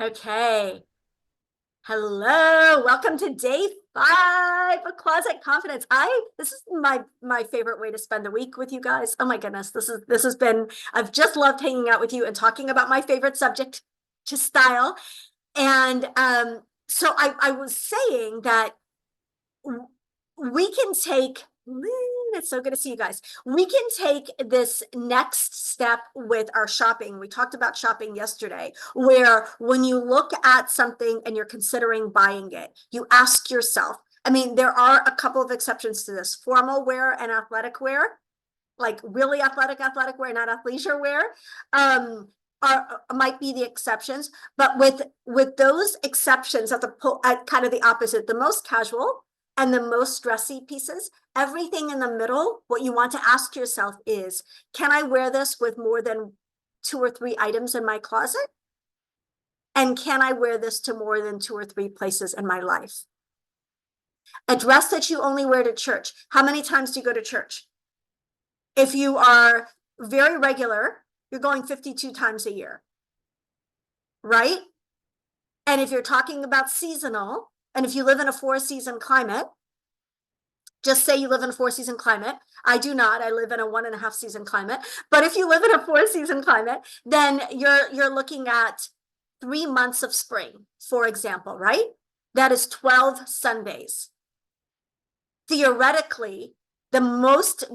Okay. Hello. Welcome to day 5 of Closet Confidence. This is my favorite way to spend the week with you guys. Oh my goodness. This has been, I've just loved hanging out with you and talking about my favorite subject to style. And so I was saying that we can take, it's so good to see you guys. We can take this next step with our shopping. We talked about shopping yesterday, where when you look at something and you're considering buying it, you ask yourself, I mean, there are a couple of exceptions to this: formal wear and athletic wear, like really athletic wear, not athleisure wear, might be the exceptions. But with those exceptions at kind of the opposite, the most casual and the most dressy pieces, everything in the middle, what you want to ask yourself is, can I wear this with more than 2 or 3 items in my closet? And can I wear this to more than 2 or 3 places in my life? A dress that you only wear to church. How many times do you go to church? If you are very regular, you're going 52 times a year, right? And if you're talking about seasonal, and if you live in a 4-season climate, just say you live in a 4-season climate. I do not. I live in a 1.5-season climate. But if you live in a 4-season climate, then you're looking at 3 months of spring, for example, right? That is 12 Sundays. Theoretically, the largest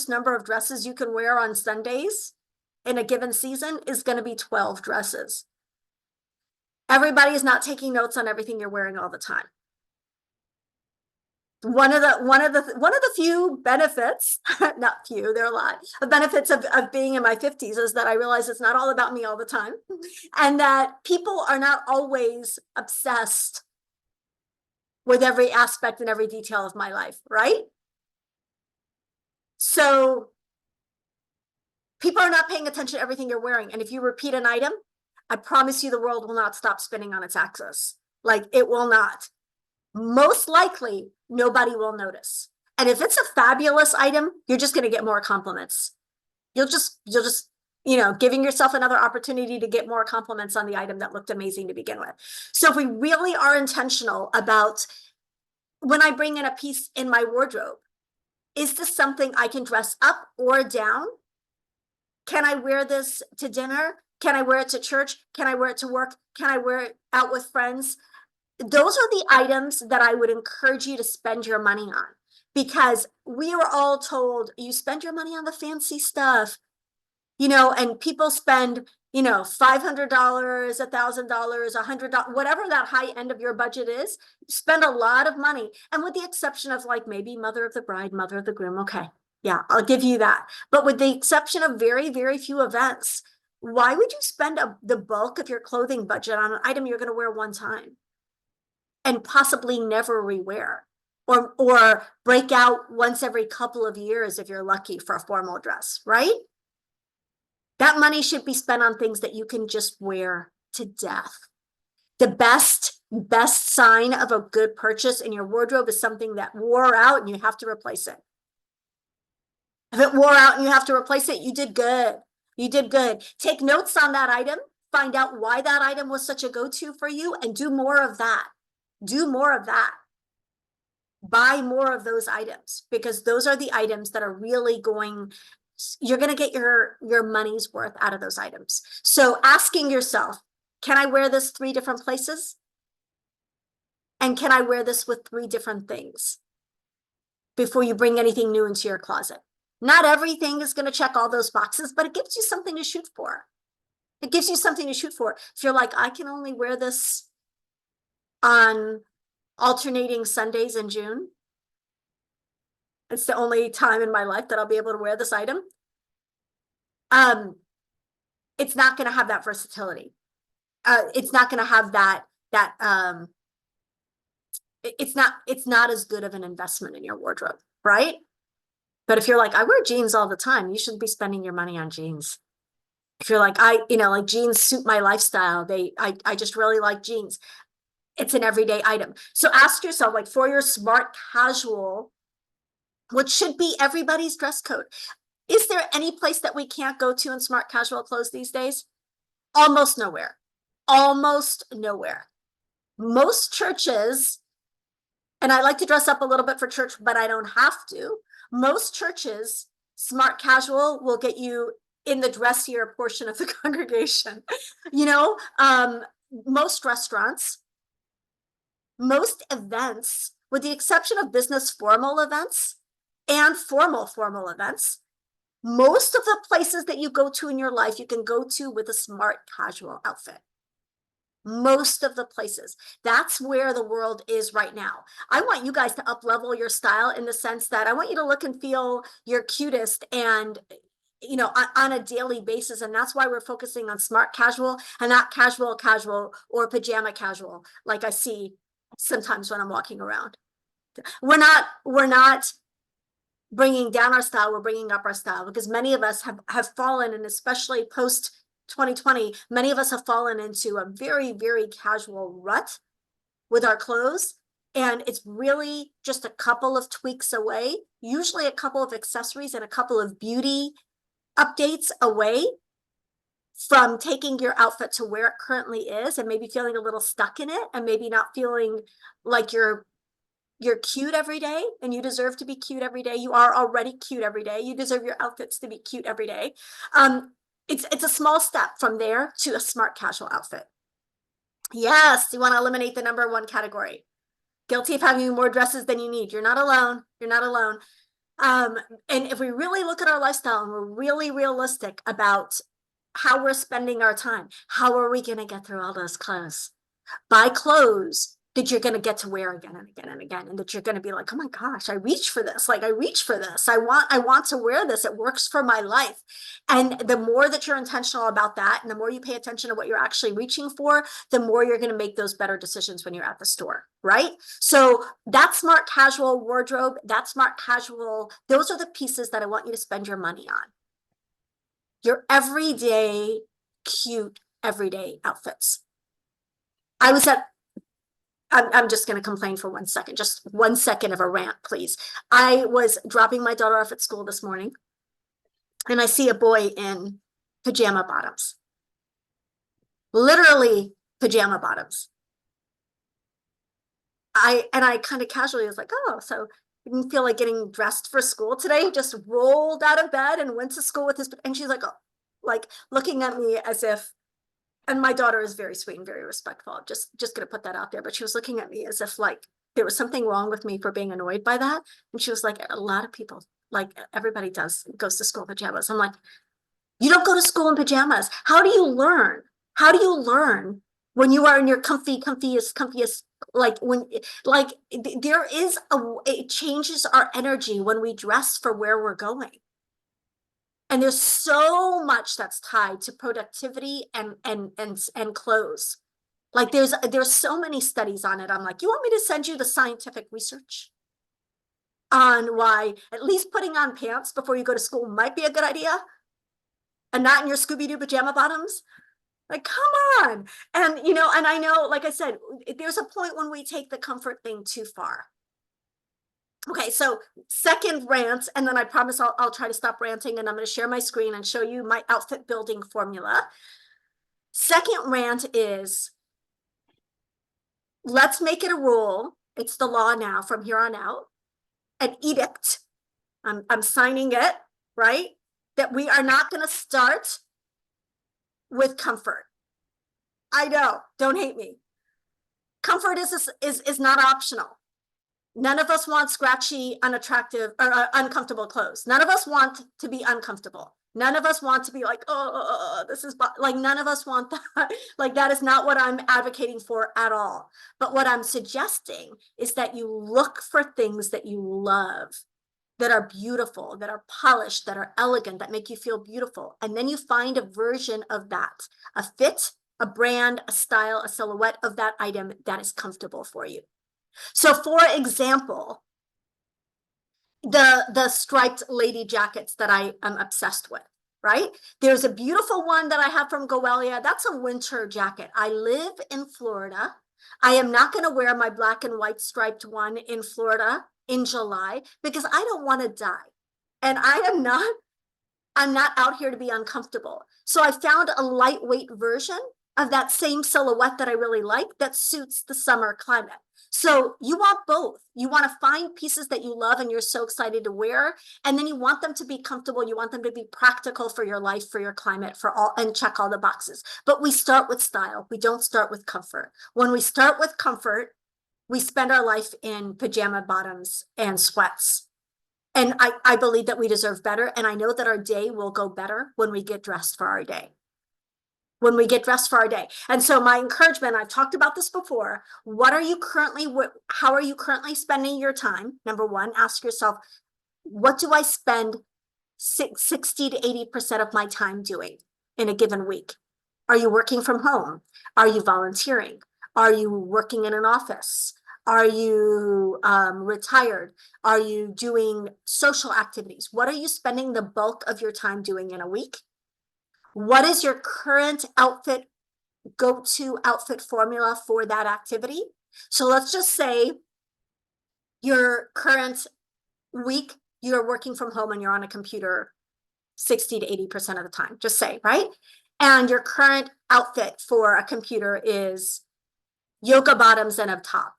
number of dresses you can wear on Sundays in a given season is going to be 12 dresses. Everybody is not taking notes on everything you're wearing all the time. One of the few benefits, not few, there are a lot of benefits of being in my 50s, is that I realize it's not all about me all the time, and that people are not always obsessed with every aspect and every detail of my life, right? So people are not paying attention to everything you're wearing. And if you repeat an item, I promise you the world will not stop spinning on its axis. Like, it will not. Most likely, nobody will notice. And if it's a fabulous item, you're just going to get more compliments. You'll just, giving yourself another opportunity to get more compliments on the item that looked amazing to begin with. So if we really are intentional about, when I bring in a piece in my wardrobe, is this something I can dress up or down? Can I wear this to dinner? Can I wear it to church? Can I wear it to work? Can I wear it out with friends? Those are the items that I would encourage you to spend your money on, because we were all told, you spend your money on the fancy stuff, and people spend, $500, $1,000, $100, whatever that high end of your budget is, spend a lot of money. And with the exception of, like, maybe mother of the bride, mother of the groom, okay, yeah, I'll give you that. But with the exception of very, very few events, why would you spend the bulk of your clothing budget on an item you're going to wear one time and possibly never rewear, or break out once every couple of years if you're lucky for a formal dress, right? That money should be spent on things that you can just wear to death. The best sign of a good purchase in your wardrobe is something that wore out and you have to replace it. If it wore out and you have to replace it, you did good. You did good. Take notes on that item, find out why that item was such a go-to for you, and do more of that. Do more of that. Buy more of those items, because those are the items that are really you're going to get your money's worth out of those items. So asking yourself, can I wear this 3 different places? And can I wear this with 3 different things before you bring anything new into your closet? Not everything is going to check all those boxes, but it gives you something to shoot for. It gives you something to shoot for. If you're like, I can only wear this on alternating Sundays in June, it's the only time in my life that I'll be able to wear this item, it's not going to have that versatility. It's not going to have it's not as good of an investment in your wardrobe, right? But if you're like, I wear jeans all the time, you should be spending your money on jeans. If you're like, like, jeans suit my lifestyle, I just really like jeans, it's an everyday item. So ask yourself, like, for your smart casual, what should be everybody's dress code? Is there any place that we can't go to in smart casual clothes these days? Almost nowhere. almost nowhere. Most churches, and I like to dress up a little bit for church, but I don't have to. Most churches, smart casual will get you in the dressier portion of the congregation. Most restaurants, most events, with the exception of business formal events and formal events, most of the places that you go to in your life, you can go to with a smart casual outfit. Most of the places. That's where the world is right now. I want you guys to up level your style in the sense that I want you to look and feel your cutest and on a daily basis. And that's why we're focusing on smart casual and not casual or pajama casual, like I see sometimes when I'm walking around. We're not bringing down our style, we're bringing up our style, because many of us have fallen, and especially post 2020, many of us have fallen into a very, very casual rut with our clothes. And it's really just a couple of tweaks away, usually a couple of accessories and a couple of beauty updates away from taking your outfit to where it currently is and maybe feeling a little stuck in it and maybe not feeling like you're cute every day, and you deserve to be cute every day. You are already cute every day. You deserve your outfits to be cute every day. It's a small step from there to a smart casual outfit. Yes, you want to eliminate the number one category. Guilty of having more dresses than you need. You're not alone. You're not alone. And if we really look at our lifestyle and we're really realistic about how we're spending our time, how are we going to get through all those clothes? Buy clothes that you're going to get to wear again and again and again, and that you're going to be like, oh my gosh, I reach for this. Like I reach for this. I want to wear this. It works for my life. And the more that you're intentional about that, and the more you pay attention to what you're actually reaching for, the more you're going to make those better decisions when you're at the store, right? So that smart casual wardrobe, that smart casual, those are the pieces that I want you to spend your money on. Your everyday, cute, everyday outfits. I'm just going to complain for 1 second, just 1 second of a rant, please. I was dropping my daughter off at school this morning, and I see a boy in pajama bottoms, literally pajama bottoms. I kind of casually was like, oh, so he didn't feel like getting dressed for school today. He just rolled out of bed and went to school with his, and she's like, oh, like looking at me as if, and my daughter is very sweet and very respectful. Just gonna put that out there. But she was looking at me as if like there was something wrong with me for being annoyed by that. And she was like, a lot of people, like everybody goes to school in pajamas. I'm like, you don't go to school in pajamas. How do you learn? How do you learn when you are in your comfiest, like there is it changes our energy when we dress for where we're going. And there's so much that's tied to productivity and clothes. Like there's so many studies on it. I'm like, you want me to send you the scientific research on why at least putting on pants before you go to school might be a good idea, and not in your Scooby-Doo pajama bottoms? Like, come on. And and I know, like I said, there's a point when we take the comfort thing too far. Okay, so second rant, and then I promise I'll try to stop ranting, and I'm going to share my screen and show you my outfit building formula. Second rant is, let's make it a rule. It's the law now from here on out, an edict. I'm signing it, right? That we are not going to start with comfort. I know, don't hate me. Comfort is not optional. None of us want scratchy, unattractive, or uncomfortable clothes. None of us want to be uncomfortable. None of us want to be like, oh, this is like, none of us want that. Like, that is not what I'm advocating for at all. But what I'm suggesting is that you look for things that you love, that are beautiful, that are polished, that are elegant, that make you feel beautiful. And then you find a version of that, a fit, a brand, a style, a silhouette of that item that is comfortable for you. So for example, the striped lady jackets that I am obsessed with, right? There's a beautiful one that I have from Goelia. That's a winter jacket. I live in Florida. I am not going to wear my black and white striped one in Florida in July because I don't want to die. And I'm not out here to be uncomfortable. So I found a lightweight version of that same silhouette that I really like that suits the summer climate. So you want both. You want to find pieces that you love and you're so excited to wear, and then you want them to be comfortable. You want them to be practical for your life, for your climate, for all, and check all the boxes. But we start with style. We don't start with comfort. When we start with comfort, we spend our life in pajama bottoms and sweats. And I believe that we deserve better. And I know that our day will go better when we get dressed for our day. When we get dressed for our day. And so my encouragement, I've talked about this before. How are you currently spending your time? Number one, ask yourself, what do I spend 60 to 80% of my time doing in a given week? Are you working from home? Are you volunteering? Are you working in an office? Are you retired? Are you doing social activities? What are you spending the bulk of your time doing in a week? What is your current go-to outfit formula for that activity? So let's just say your current week, you're working from home and you're on a computer 60 to 80% of the time, just say, right? And your current outfit for a computer is yoga bottoms and a top,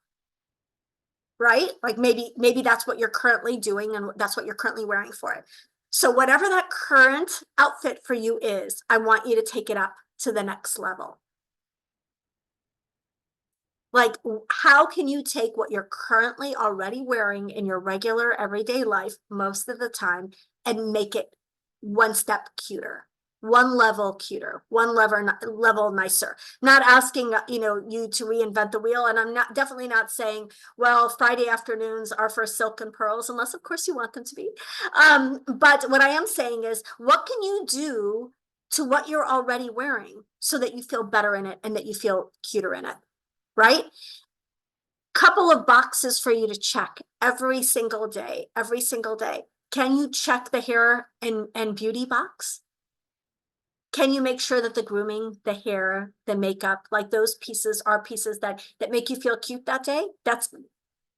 right? Like maybe that's what you're currently doing and that's what you're currently wearing for it. So whatever that current outfit for you is, I want you to take it up to the next level. Like, how can you take what you're currently already wearing in your regular everyday life most of the time and make it one step cuter, one level cuter, one level nicer? Not asking, you to reinvent the wheel. And I'm definitely not saying, well, Friday afternoons are for silk and pearls, unless of course you want them to be. But what I am saying is, what can you do to what you're already wearing so that you feel better in it and that you feel cuter in it? Right? Couple of boxes for you to check every single day, every single day. Can you check the hair and beauty box? Can you make sure that the grooming, the hair, the makeup, like those pieces are pieces that make you feel cute that day? That's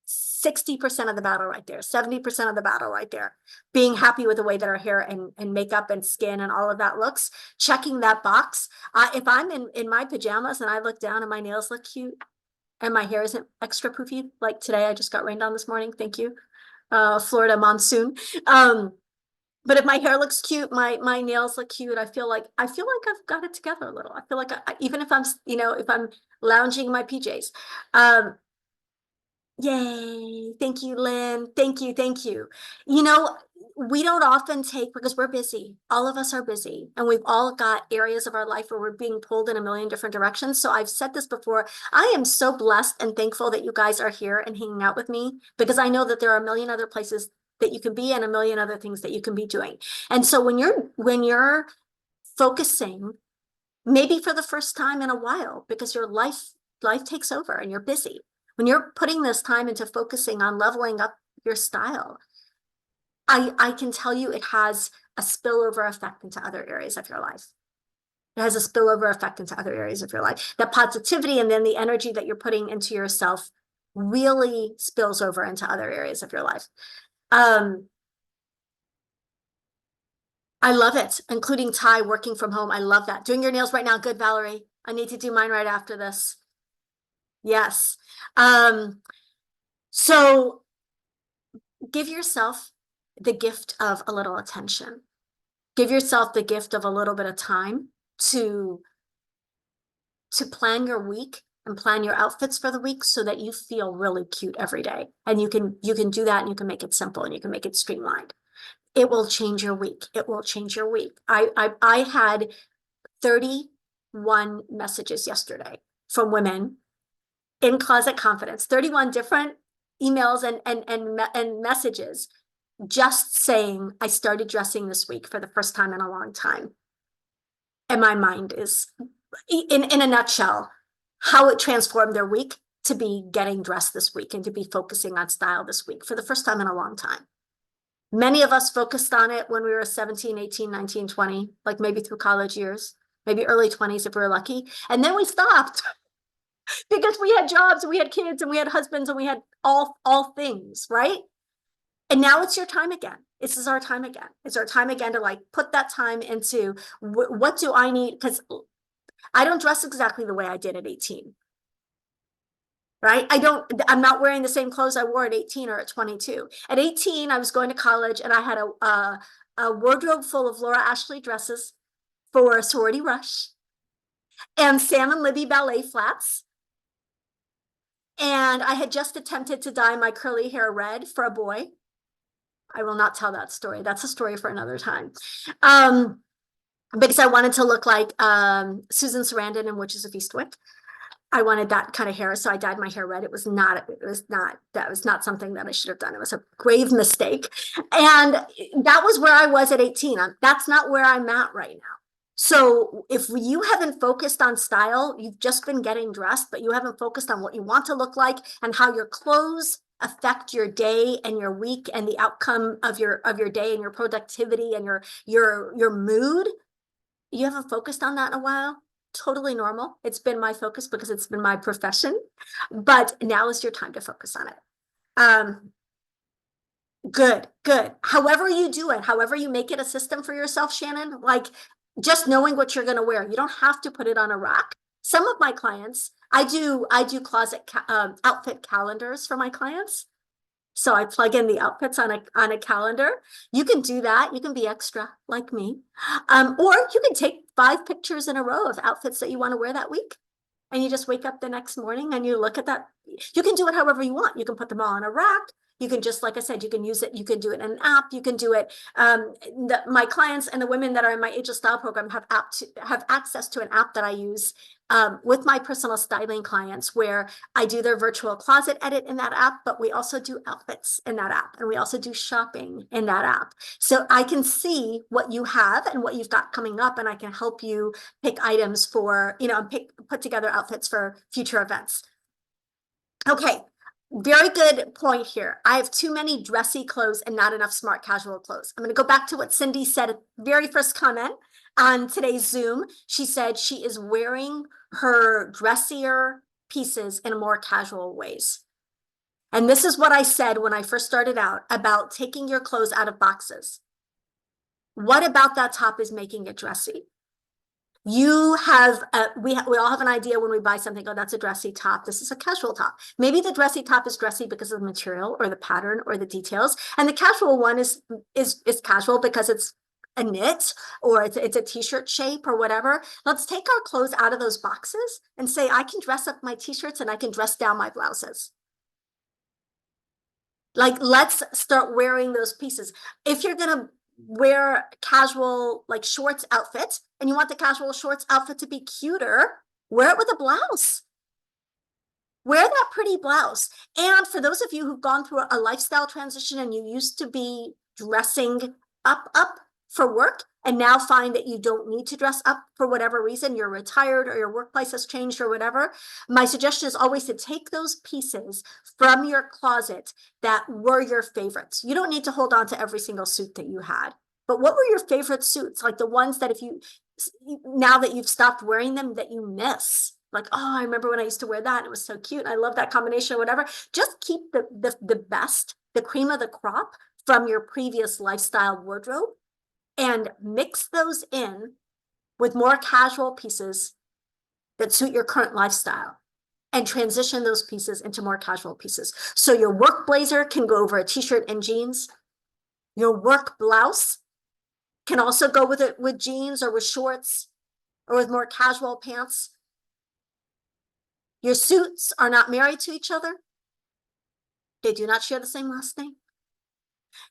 60% of the battle right there, 70% of the battle right there. Being happy with the way that our hair and makeup and skin and all of that looks, checking that box. If I'm in my pajamas and I look down and my nails look cute and my hair isn't extra poofy, like today, I just got rained on this morning, thank you, Florida monsoon. But if my hair looks cute, my nails look cute, I feel like I've got it together a little. I feel like even if I'm, if I'm lounging in my PJs. Yay. Thank you, Lynn. Thank you. Thank you. We don't often take, because we're busy. All of us are busy. And we've all got areas of our life where we're being pulled in a million different directions. So I've said this before. I am so blessed and thankful that you guys are here and hanging out with me, because I know that there are a million other places that you can be and a million other things that you can be doing. And so when you're focusing, maybe for the first time in a while, because your life takes over and you're busy. When you're putting this time into focusing on leveling up your style, I can tell you it has a spillover effect into other areas of your life. It has a spillover effect into other areas of your life. That positivity and then the energy that you're putting into yourself really spills over into other areas of your life. I love it, including Ty working from home. I love that. Doing your nails right now. Good, Valerie. I need to do mine right after this. Yes. So give yourself the gift of a little attention. Give yourself the gift of a little bit of time to plan your week and plan your outfits for the week so that you feel really cute every day. And you can do that, and you can make it simple and you can make it streamlined. It will change your week. It will change your week. I had 31 messages yesterday from women in Closet Confidence, 31 different emails and messages just saying, I started dressing this week for the first time in a long time. And my mind is, in a nutshell, how it transformed their week to be getting dressed this week and to be focusing on style this week for the first time in a long time. Many of us focused on it when we were 17, 18, 19, 20, like maybe through college years, maybe early 20s if we were lucky. And then we stopped because we had jobs and we had kids and we had husbands and we had all things, right? And now it's your time again. This is our time again. It's our time again to like put that time into what do I need? Because I don't dress exactly the way I did at 18. Right? I'm not wearing the same clothes I wore at 18 or at 22. At 18, I was going to college and I had a wardrobe full of Laura Ashley dresses for Sorority Rush and Sam and Libby ballet flats. And I had just attempted to dye my curly hair red for a boy. I will not tell that story. That's a story for another time. Because I wanted to look like Susan Sarandon in Witches of Eastwick. I wanted that kind of hair, so I dyed my hair red. That was not something that I should have done. It was a grave mistake. And that was where I was at 18. That's not where I'm at right now. So if you haven't focused on style, you've just been getting dressed, but you haven't focused on what you want to look like and how your clothes affect your day and your week and the outcome of your day and your productivity and your mood. You haven't focused on that in a while. Totally normal. It's been my focus because it's been my profession, but now is your time to focus on it. Good. However you do it, however you make it a system for yourself, Shannon, like just knowing what you're going to wear. You don't have to put it on a rack. Some of my clients, I do closet outfit calendars for my clients. So I plug in the outfits on a calendar. You can do that. You can be extra like me. Or you can take 5 pictures in a row of outfits that you want to wear that week. And you just wake up the next morning and you look at that. You can do it however you want. You can put them all on a rack. You can just, like I said, you can use it. You can do it in an app. You can do it. My clients and the women that are in my Age of Style program have access to an app that I use with my personal styling clients, where I do their virtual closet edit in that app, but we also do outfits in that app, and we also do shopping in that app. So I can see what you have and what you've got coming up, and I can help you pick items for, put together outfits for future events. Okay. Very good point here. I have too many dressy clothes and not enough smart casual clothes. I'm going to go back to what Cindy said at the very first comment on today's Zoom. She said she is wearing her dressier pieces in more casual ways. And this is what I said when I first started out about taking your clothes out of boxes. What about that top is making it dressy? You have, we all have an idea when we buy something, oh, that's a dressy top. This is a casual top. Maybe the dressy top is dressy because of the material or the pattern or the details. And the casual one is casual because it's a knit or it's a t-shirt shape or whatever. Let's take our clothes out of those boxes and say, I can dress up my t-shirts and I can dress down my blouses. Like, let's start wearing those pieces. If you're going to wear casual, like shorts outfit, and you want the casual shorts outfit to be cuter, wear it with a blouse. Wear that pretty blouse. And for those of you who've gone through a lifestyle transition and you used to be dressing up for work and now find that you don't need to dress up for whatever reason, you're retired or your workplace has changed or whatever, my suggestion is always to take those pieces from your closet that were your favorites. You don't need to hold on to every single suit that you had, but what were your favorite suits? Like the ones that now that you've stopped wearing them, that you miss. Like, oh, I remember when I used to wear that and it was so cute. I love that combination or whatever. Just keep the best, the cream of the crop from your previous lifestyle wardrobe and mix those in with more casual pieces that suit your current lifestyle and transition those pieces into more casual pieces. So your work blazer can go over a t-shirt and jeans. Your work blouse can also go with it with jeans or with shorts or with more casual pants. Your suits are not married to each other. They do not share the same last name.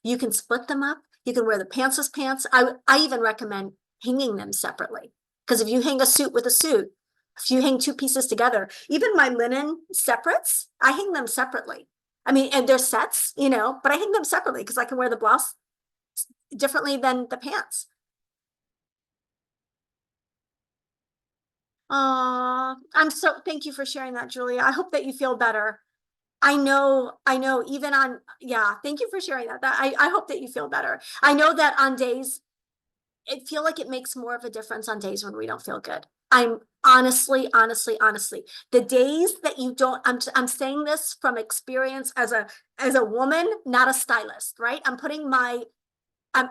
You can split them up. You can wear the pants as pants. I even recommend hanging them separately, because if you hang a suit with a suit, if you hang 2 pieces together, even my linen separates, I hang them separately. I mean, and they're sets, but I hang them separately because I can wear the blouse differently than the pants. Thank you for sharing that, Julia. I hope that you feel better. I know, even on, thank you for sharing that. I hope that you feel better. I know that on days, I feel like it makes more of a difference on days when we don't feel good. I'm honestly, the days that you don't, I'm saying this from experience as a woman, not a stylist, right? I'm putting my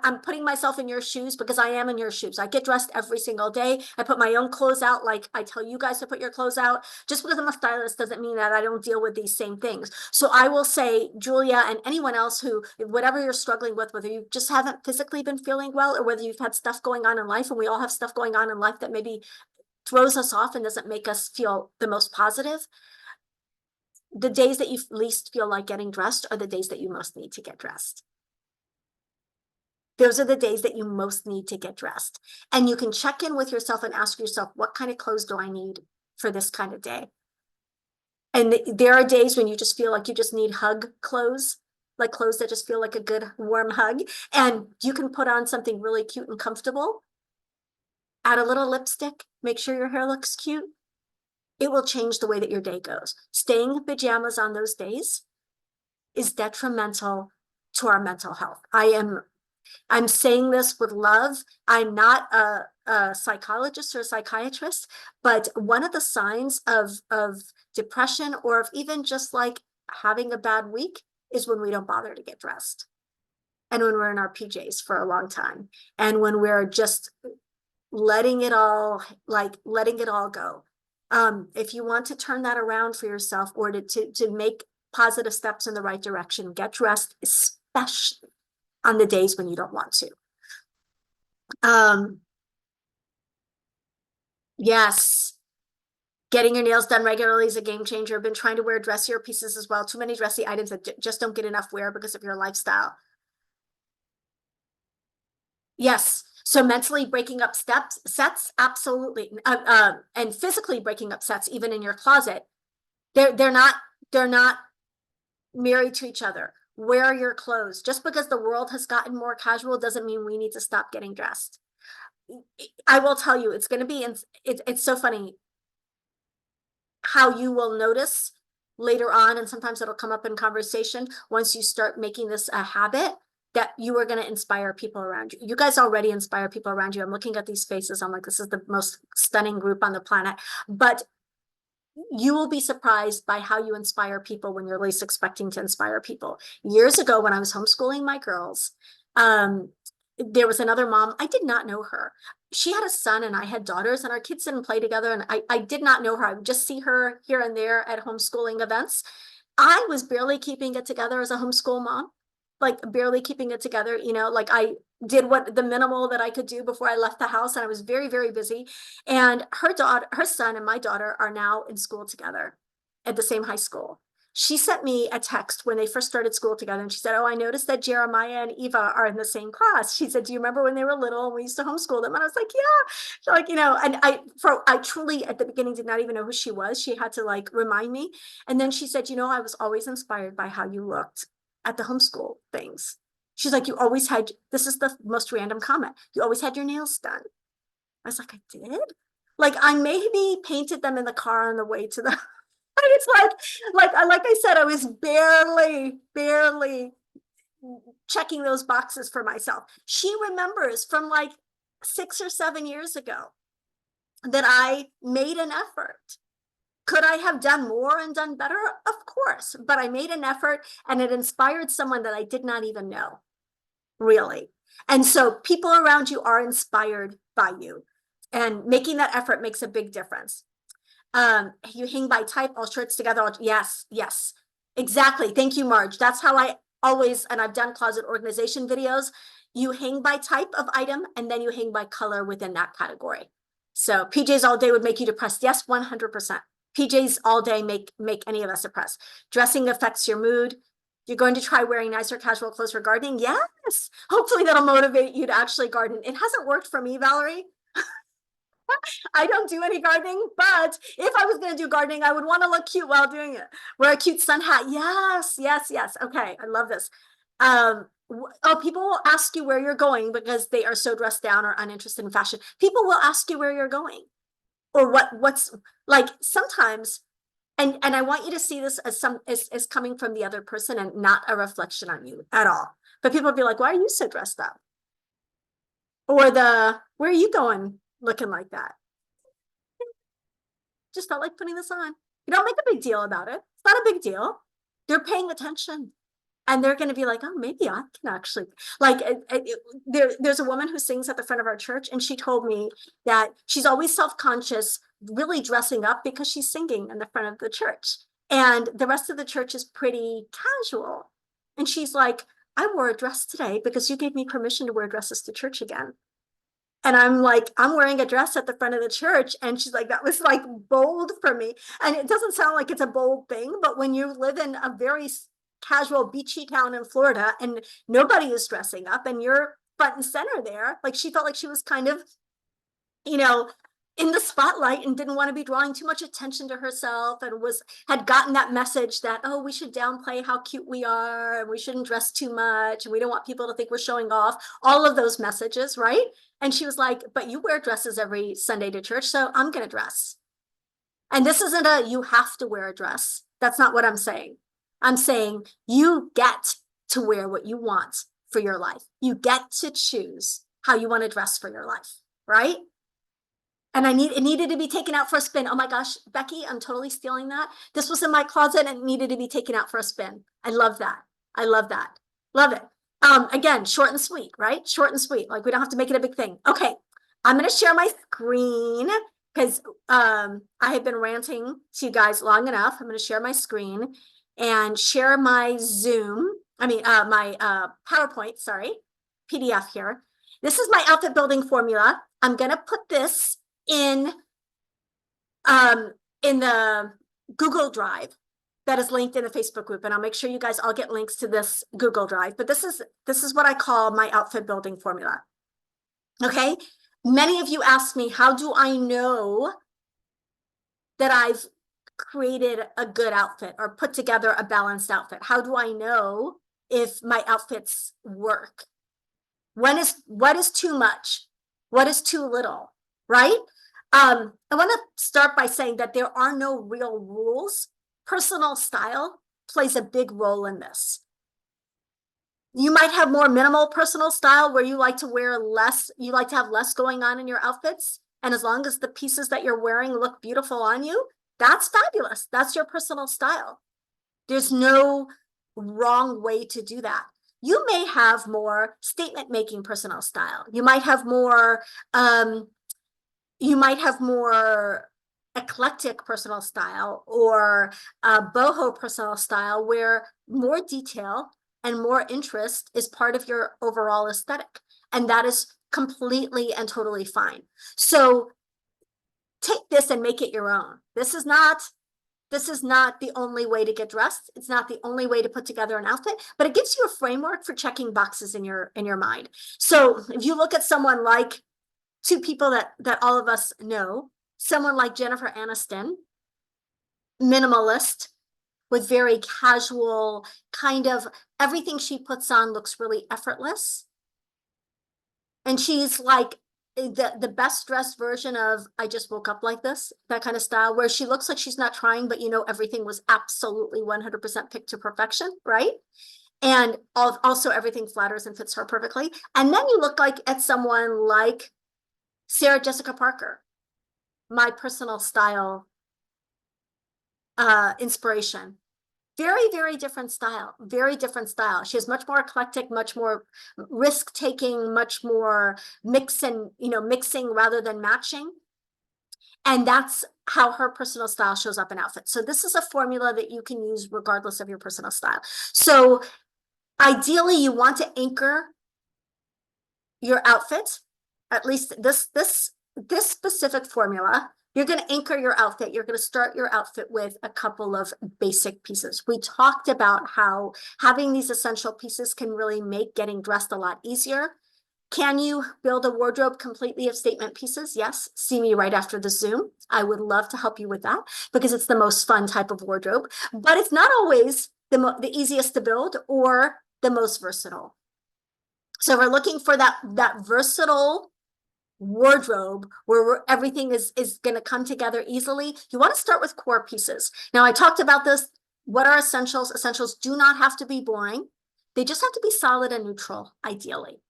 I'm putting myself in your shoes because I am in your shoes. I get dressed every single day. I put my own clothes out like I tell you guys to put your clothes out. Just because I'm a stylist doesn't mean that I don't deal with these same things. So I will say, Julia, and anyone else who, whatever you're struggling with, whether you just haven't physically been feeling well or whether you've had stuff going on in life, and we all have stuff going on in life that maybe throws us off and doesn't make us feel the most positive. The days that you least feel like getting dressed are the days that you most need to get dressed. Those are the days that you most need to get dressed. And you can check in with yourself and ask yourself, what kind of clothes do I need for this kind of day? And there are days when you just feel like you just need hug clothes, like clothes that just feel like a good warm hug. And you can put on something really cute and comfortable, add a little lipstick, make sure your hair looks cute. It will change the way that your day goes. Staying in pajamas on those days is detrimental to our mental health. I'm saying this with love. I'm not a psychologist or a psychiatrist, but one of the signs of depression or of even just like having a bad week is when we don't bother to get dressed. And when we're in our PJs for a long time. And when we're just letting it all go. If you want to turn that around for yourself or to make positive steps in the right direction, get dressed, especially on the days when you don't want to. Yes. Getting your nails done regularly is a game changer. I've been trying to wear dressier pieces as well. Too many dressy items that just don't get enough wear because of your lifestyle. Yes. So mentally breaking up sets, absolutely. And physically breaking up sets, even in your closet. They're not married to each other. Wear your clothes. Just because the world has gotten more casual doesn't mean we need to stop getting dressed. I will tell you, it's going to be, it's so funny how you will notice later on, and sometimes it'll come up in conversation once you start making this a habit, that you are going to inspire people around you. You guys already inspire people around you. I'm looking at these faces. I'm like, this is the most stunning group on the planet. But you will be surprised by how you inspire people when you're least expecting to inspire people. Years ago, when I was homeschooling my girls, there was another mom. I did not know her. She had a son and I had daughters, and our kids didn't play together. And I did not know her. I would just see her here and there at homeschooling events. I was barely keeping it together as a homeschool mom, like barely keeping it together. You know, like I did what the minimal that I could do before I left the house. And I was very, very busy. And her son and my daughter are now in school together at the same high school. She sent me a text when they first started school together. And she said, oh, I noticed that Jeremiah and Eva are in the same class. She said, do you remember when they were little and we used to homeschool them? And I was like, yeah. So like, you know, and I truly at the beginning did not even know who she was. She had to like remind me. And then she said, you know, I was always inspired by how you looked at the homeschool things. She's like, you always had, this is the most random comment. You always had your nails done. I was like, I did? Like I maybe painted them in the car on the way to the, it's like I said, I was barely checking those boxes for myself. She remembers from like 6 or 7 years ago that I made an effort. Could I have done more and done better? Of course, but I made an effort and it inspired someone that I did not even know, really. And so people around you are inspired by you, and making that effort makes a big difference. You hang by type, all shirts together. Yes, exactly. Thank you, Marge. That's how I always, and I've done closet organization videos. You hang by type of item and then you hang by color within that category. So PJs all day would make you depressed. Yes, 100%. PJs all day make any of us depressed. Dressing affects your mood. You're going to try wearing nicer casual clothes for gardening? Yes. Hopefully that'll motivate you to actually garden. It hasn't worked for me, Valerie. I don't do any gardening, but if I was going to do gardening, I would want to look cute while doing it. Wear a cute sun hat. Yes. Okay. I love this. People will ask you where you're going because they are so dressed down or uninterested in fashion. People will ask you where you're going or what's like sometimes. And I want you to see this as coming from the other person and not a reflection on you at all. But people will be like, why are you so dressed up? Or where are you going looking like that? Just felt like putting this on. You don't make a big deal about it. It's not a big deal. They're paying attention. And they're going to be like, oh, maybe I can actually, like, there's a woman who sings at the front of our church, and she told me that she's always self-conscious, really dressing up because she's singing in the front of the church. And the rest of the church is pretty casual. And she's like, I wore a dress today because you gave me permission to wear dresses to church again. And I'm like, I'm wearing a dress at the front of the church. And she's like, that was like bold for me. And it doesn't sound like it's a bold thing, but when you live in a very casual beachy town in Florida and nobody is dressing up and you're front and center there, like she felt like she was kind of, you know, in the spotlight and didn't want to be drawing too much attention to herself, and had gotten that message that, oh, we should downplay how cute we are and we shouldn't dress too much and we don't want people to think we're showing off, all of those messages, right? And she was like, but you wear dresses every Sunday to church, so I'm going to dress. And this isn't a, you have to wear a dress. That's not what I'm saying. I'm saying you get to wear what you want for your life. You get to choose how you want to dress for your life, right? And it needed to be taken out for a spin. Oh my gosh, Becky, I'm totally stealing that. This was in my closet and it needed to be taken out for a spin. I love that. I love that. Love it. Again, short and sweet, right? Short and sweet. Like we don't have to make it a big thing. Okay, I'm going to share my screen because I have been ranting to you guys long enough. I'm going to share my screen and share my Zoom. My PowerPoint, sorry, PDF here. This is my outfit building formula. I'm going to put this in the Google Drive that is linked in the Facebook group, and I'll make sure you guys all get links to this Google Drive. But this is what I call my outfit building formula. Okay, many of you asked me, how do I know that I've created a good outfit or put together a balanced outfit? How do I know if my outfits work? What is too much? What is too little, right? I want to start by saying that there are no real rules. Personal style plays a big role in this. You might have more minimal personal style where you like to wear less, you like to have less going on in your outfits. And as long as the pieces that you're wearing look beautiful on you, that's fabulous. That's your personal style. There's no wrong way to do that. You may have more statement making personal style. You might have more eclectic personal style, or boho personal style, where more detail and more interest is part of your overall aesthetic. And that is completely and totally fine. So take this and make it your own. This is not the only way to get dressed. It's not the only way to put together an outfit, but it gives you a framework for checking boxes in your mind. So if you look at someone like two people that all of us know, someone like Jennifer Aniston, minimalist, with very casual, kind of everything she puts on looks really effortless. And she's like the best dressed version of I just woke up like this, that kind of style, where she looks like she's not trying, but you know, everything was absolutely 100% picked to perfection, right? And also everything flatters and fits her perfectly. And then you look like at someone like Sarah Jessica Parker, my personal style inspiration. Very, very different style, very different style. She has much more eclectic, much more risk-taking, much more mixing rather than matching. And that's how her personal style shows up in outfits. So this is a formula that you can use regardless of your personal style. So ideally, you want to anchor your outfit, at least this specific formula. You're going to anchor your outfit. You're going to start your outfit with a couple of basic pieces. We talked about how having these essential pieces can really make getting dressed a lot easier. Can you build a wardrobe completely of statement pieces? Yes. See me right after the Zoom. I would love to help you with that because it's the most fun type of wardrobe, but it's not always the easiest to build or the most versatile. So we're looking for that versatile wardrobe where everything is going to come together easily. You want to start with core pieces. Now, I talked about this. What are essentials? Essentials do not have to be boring. They just have to be solid and neutral, ideally.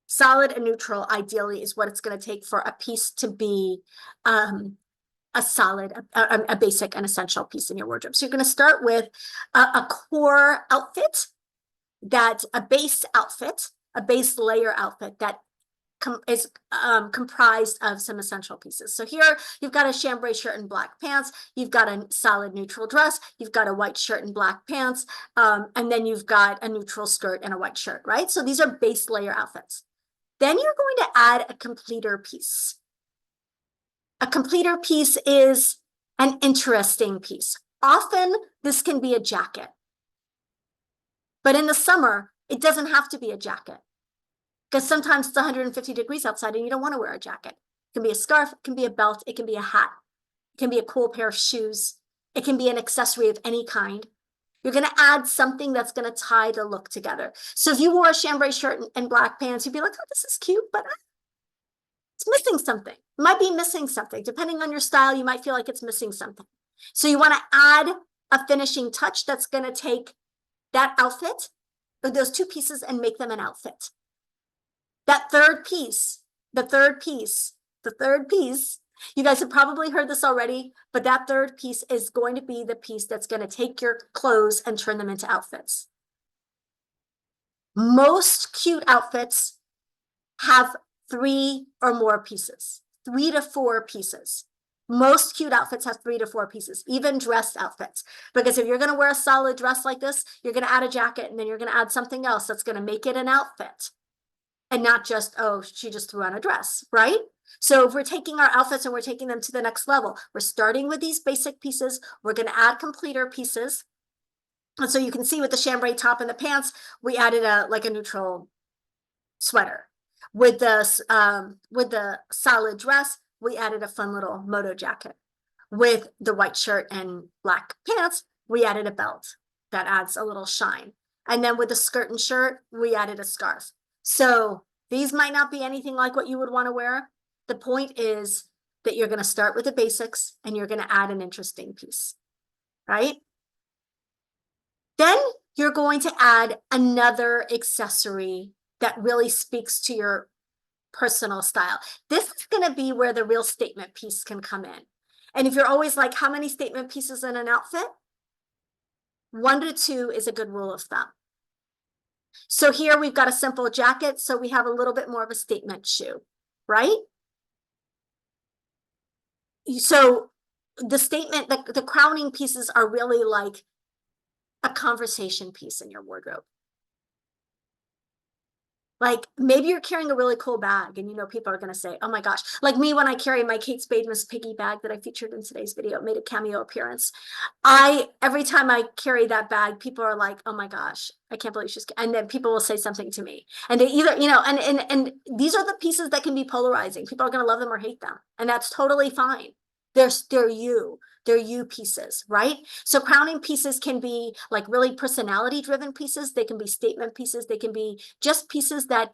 Solid and neutral, ideally, is what it's going to take for a piece to be a solid, a basic and essential piece in your wardrobe. So you're going to start with a core outfit that a base outfit, a base layer outfit that is comprised of some essential pieces. So here you've got a chambray shirt and black pants, you've got a solid neutral dress, you've got a white shirt and black pants, and then you've got a neutral skirt and a white shirt, right? So these are base layer outfits. Then you're going to add a completer piece. A completer piece is an interesting piece. Often this can be a jacket, but in the summer, it doesn't have to be a jacket, because sometimes it's 150 degrees outside and you don't want to wear a jacket. It can be a scarf, it can be a belt, it can be a hat, it can be a cool pair of shoes, it can be an accessory of any kind. You're going to add something that's going to tie the look together. So if you wore a chambray shirt and black pants, you'd be like, oh, this is cute, but it's missing something. It might be missing something. Depending on your style, you might feel like it's missing something. So you want to add a finishing touch that's going to take that outfit, or those two pieces, and make them an outfit. That third piece, the third piece, you guys have probably heard this already, but that third piece is going to be the piece that's going to take your clothes and turn them into outfits. Most cute outfits have 3 or more pieces, 3 to 4 pieces. Most cute outfits have 3 to 4 pieces, even dress outfits. Because if you're going to wear a solid dress like this, you're going to add a jacket, and then you're going to add something else that's going to make it an outfit. And not just, oh, she just threw on a dress, right? So if we're taking our outfits and we're taking them to the next level, we're starting with these basic pieces. We're going to add completer pieces. And so you can see with the chambray top and the pants, we added a neutral sweater. With the solid dress, we added a fun little moto jacket. With the white shirt and black pants, we added a belt that adds a little shine. And then with the skirt and shirt, we added a scarf. So these might not be anything like what you would want to wear. The point is that you're going to start with the basics and you're going to add an interesting piece, right? Then you're going to add another accessory that really speaks to your personal style. This is going to be where the real statement piece can come in. And if you're always like, how many statement pieces in an outfit? 1 to 2 is a good rule of thumb. So here we've got a simple jacket, so we have a little bit more of a statement shoe, right? So the statement, the crowning pieces are really like a conversation piece in your wardrobe. Like maybe you're carrying a really cool bag and people are going to say, oh my gosh, like me when I carry my Kate Spade Miss Piggy bag that I featured in today's video, it made a cameo appearance. Every time I carry that bag, people are like, oh my gosh, I can't believe she's, and then people will say something to me. And they either, and these are the pieces that can be polarizing. People are going to love them or hate them. And that's totally fine. They're you pieces, right? So crowning pieces can be like really personality driven pieces. They can be statement pieces. They can be just pieces that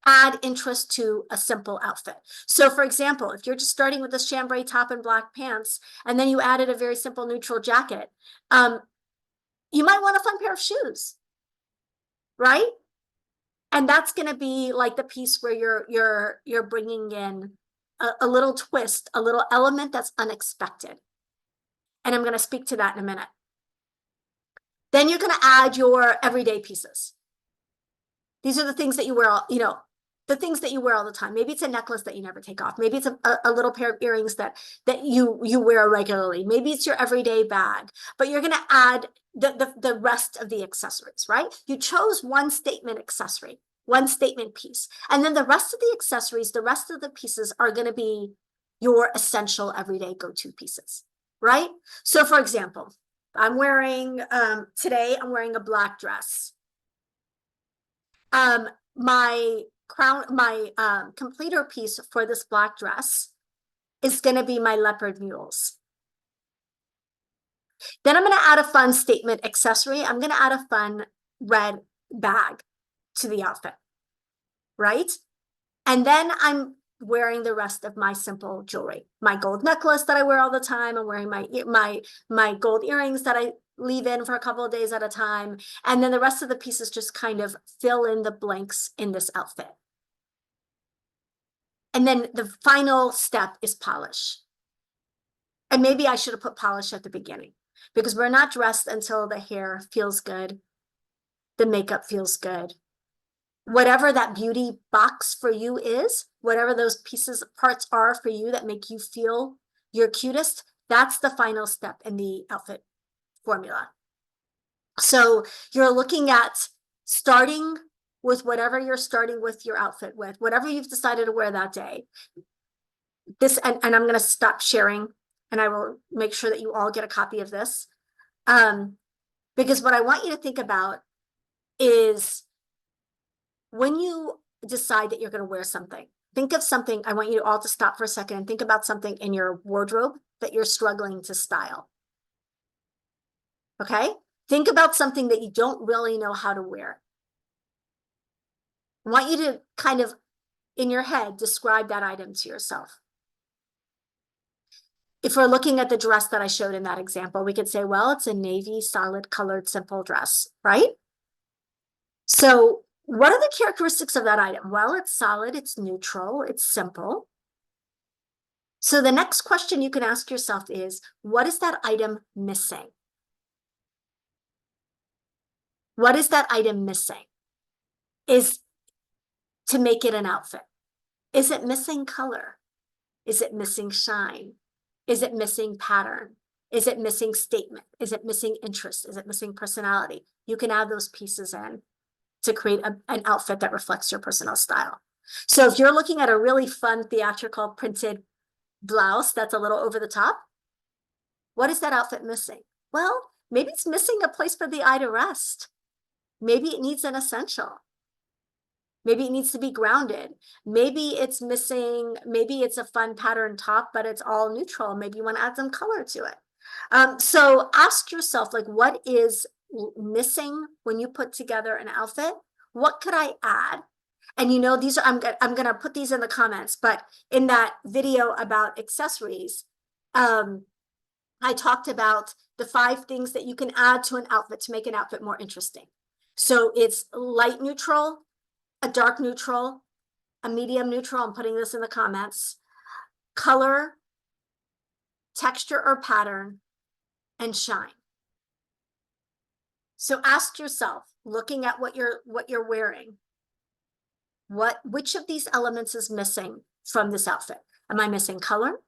add interest to a simple outfit. So for example, if you're just starting with this chambray top and black pants, and then you added a very simple neutral jacket, you might want a fun pair of shoes, right? And that's going to be like the piece where you're bringing in a little twist, a little element that's unexpected. And I'm going to speak to that in a minute. Then you're going to add your everyday pieces. These are the things that you wear, the things that you wear all the time. Maybe it's a necklace that you never take off. Maybe it's a little pair of earrings that you wear regularly. Maybe it's your everyday bag, but you're going to add the rest of the accessories, right? You chose one statement accessory, one statement piece. And then the rest of the accessories, the rest of the pieces are going to be your essential everyday go-to pieces, right? So for example, I'm wearing, today I'm wearing a black dress. My completer piece for this black dress is going to be my leopard mules. Then I'm going to add a fun statement accessory. I'm going to add a fun red bag to the outfit, right? And then I'm wearing the rest of my simple jewelry, my gold necklace that I wear all the time. I'm wearing my gold earrings that I leave in for a couple of days at a time. And then the rest of the pieces just kind of fill in the blanks in this outfit. And then the final step is polish. And maybe I should have put polish at the beginning, because we're not dressed until the hair feels good the makeup feels good. Whatever that beauty box for you is, whatever those parts are for you that make you feel your cutest, that's the final step in the outfit formula. So you're looking at starting with whatever you're starting with your outfit with, whatever you've decided to wear that day. And I'm going to stop sharing, and I will make sure that you all get a copy of this. Because what I want you to think about is when you decide that you're going to wear something, think of something. I want you all to stop for a second and think about something in your wardrobe that you're struggling to style. Okay? Think about something that you don't really know how to wear. I want you to kind of, in your head, describe that item to yourself. If we're looking at the dress that I showed in that example, we could say, well, it's a navy solid colored simple dress, right? So what are the characteristics of that item? Well, it's solid, it's neutral, it's simple. So the next question you can ask yourself is, what is that item missing? What is that item missing? Is to make it an outfit. Is it missing color? Is it missing shine? Is it missing pattern? Is it missing statement? Is it missing interest? Is it missing personality? You can add those pieces in to create an outfit that reflects your personal style. So if you're looking at a really fun theatrical printed blouse that's a little over the top, what is that outfit missing? Well, maybe it's missing a place for the eye to rest. Maybe it needs an essential. Maybe it needs to be grounded. Maybe it's missing, maybe it's a fun pattern top, but it's all neutral. Maybe you want to add some color to it. So ask yourself, like, what is missing when you put together an outfit? What could I add? And you know, these are, I'm going to put these in the comments, but in that video about accessories, I talked about the 5 things that you can add to an outfit to make an outfit more interesting. So it's light neutral, a dark neutral, a medium neutral, I'm putting this in the comments, color, texture or pattern, and shine. So ask yourself, looking at what you're wearing, which of these elements is missing from this outfit? Am I missing color?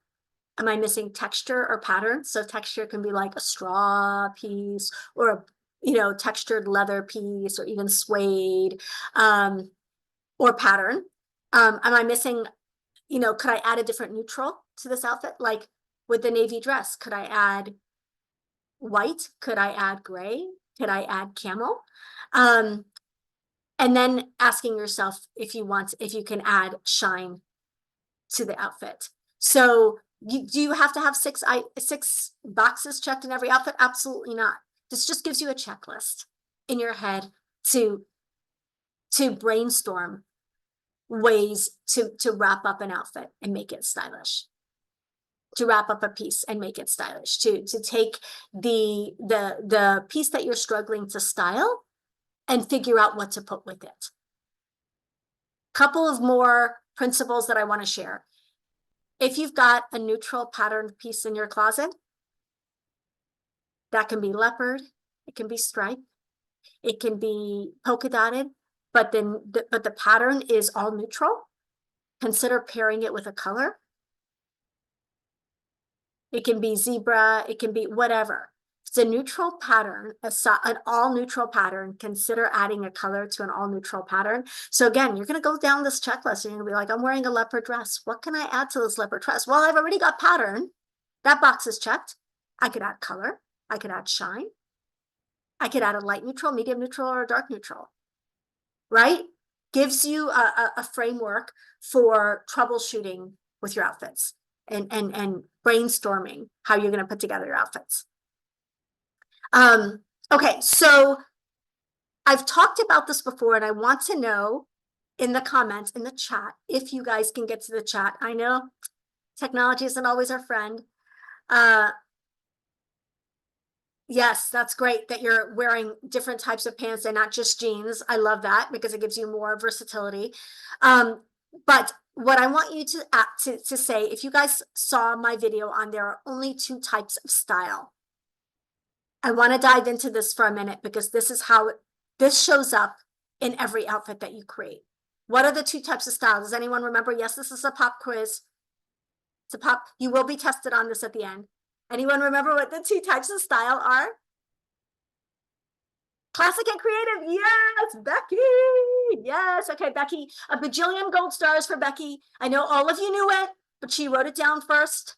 Am I missing texture or pattern? So texture can be like a straw piece or a, textured leather piece or even suede. Or pattern. Am I missing, could I add a different neutral to this outfit? Like with the navy dress, could I add white? Could I add gray? Could I add camel? And then asking yourself if you can add shine to the outfit. So do you have to have 6 boxes checked in every outfit? Absolutely not. This just gives you a checklist in your head to brainstorm ways to wrap up an outfit and make it stylish, to wrap up a piece and make it stylish, to take the piece that you're struggling to style and figure out what to put with it. Couple of more principles that I want to share. If you've got a neutral patterned piece in your closet, that can be leopard, it can be striped, it can be polka dotted, but then the pattern is all neutral. Consider pairing it with a color. It can be zebra, it can be whatever. If it's a neutral pattern, an all neutral pattern, consider adding a color to an all neutral pattern. So again, you're going to go down this checklist and you're going to be like, I'm wearing a leopard dress. What can I add to this leopard dress? Well, I've already got pattern. That box is checked. I could add color. I could add shine. I could add a light neutral, medium neutral, or a dark neutral. Right? Gives you a framework for troubleshooting with your outfits and brainstorming how you're going to put together your outfits. Okay, so I've talked about this before, and I want to know in the comments, in the chat, if you guys can get to the chat. I know technology isn't always our friend. Yes, that's great that you're wearing different types of pants and not just jeans. I love that because it gives you more versatility. But what I want you to say, if you guys saw my video on there are only 2 types of style. I want to dive into this for a minute because this is how This shows up in every outfit that you create. What are the two types of styles? Does anyone remember? Yes, this is a pop quiz. It's a pop. You will be tested on this at the end. Anyone remember what the two types of style are? Classic and creative. Yes, Becky. Yes. Okay, Becky. A bajillion gold stars for Becky. I know all of you knew it, but she wrote it down first.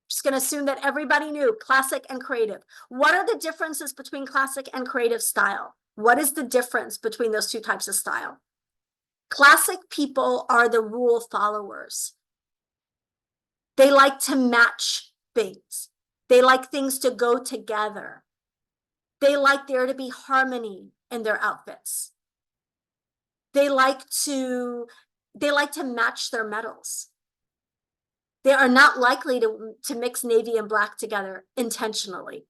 Just going to assume that everybody knew classic and creative. What are the differences between classic and creative style? What is the difference between those two types of style? Classic people are the rule followers. They like to match things. They like things to go together. They like there to be harmony in their outfits. They like to match their metals. They are not likely to mix navy and black together intentionally.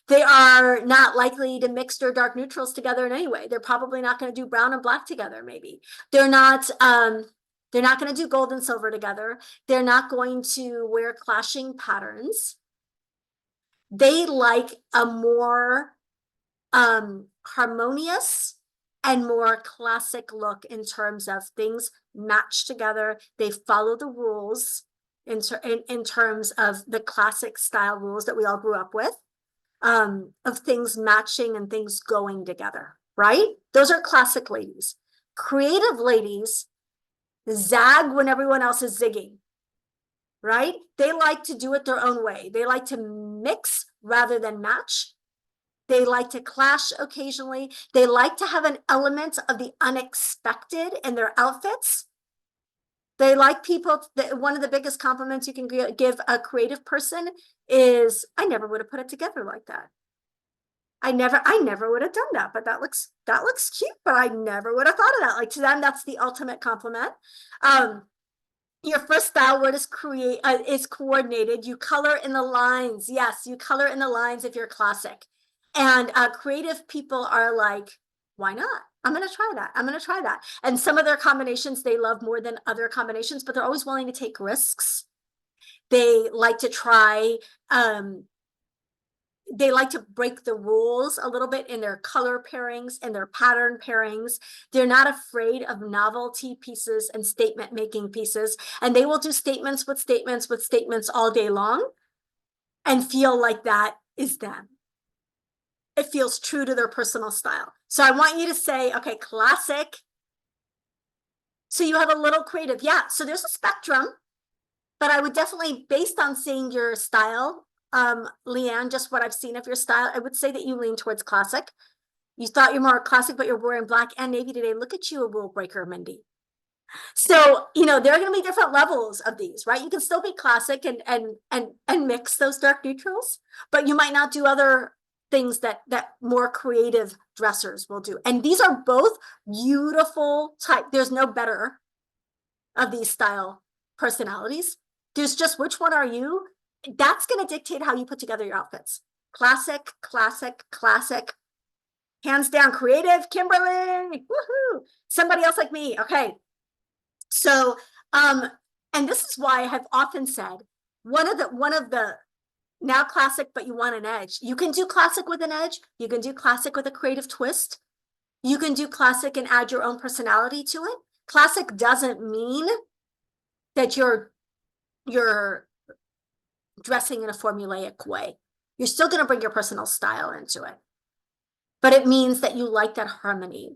They are not likely to mix their dark neutrals together in any way. They're probably not going to do brown and black together, maybe. They're not going to do gold and silver together. They're not going to wear clashing patterns. They like a more harmonious and more classic look in terms of things match together. They follow the rules in terms of the classic style rules that we all grew up with, of things matching and things going together, right? Those are classic ladies. Creative ladies zag when everyone else is zigging, right? They like to do it their own way. They like to mix rather than match. They like to clash occasionally. They like to have an element of the unexpected in their outfits. They like people, one of the biggest compliments you can give a creative person is, I never would have put it together like that. I never would have done that, but that looks cute, but I never would have thought of that. Like, to them, that's the ultimate compliment. Your first style word is coordinated. You color in the lines. Yes, you color in the lines if you're classic. And creative people are like, why not? I'm going to try that. I'm going to try that. And some of their combinations they love more than other combinations, but they're always willing to take risks. They like to try, they like to break the rules a little bit in their color pairings and their pattern pairings. They're not afraid of novelty pieces and statement making pieces. And they will do statements with statements with statements all day long and feel like that is them. It feels true to their personal style. So I want you to say, okay, classic. So you have a little creative. Yeah, so there's a spectrum, but I would definitely, based on seeing your style, Leanne, just what I've seen of your style, I would say that you lean towards classic. You thought you're more classic, but you're wearing black and navy today. Look at you, a rule breaker, Mindy. So, you know, there are going to be different levels of these, right? You can still be classic and mix those dark neutrals, but you might not do other things that more creative dressers will do. And these are both beautiful type. There's no better of these style personalities. There's just, which one are you? That's going to dictate how you put together your outfits. Classic, classic, classic. Hands down, creative, Kimberly. Woohoo! Somebody else like me. Okay. So, and this is why I have often said, one of the now classic, but you want an edge. You can do classic with an edge. You can do classic with a creative twist. You can do classic and add your own personality to it. Classic doesn't mean that you're dressing in a formulaic way. You're still going to bring your personal style into it. But it means that you like that harmony.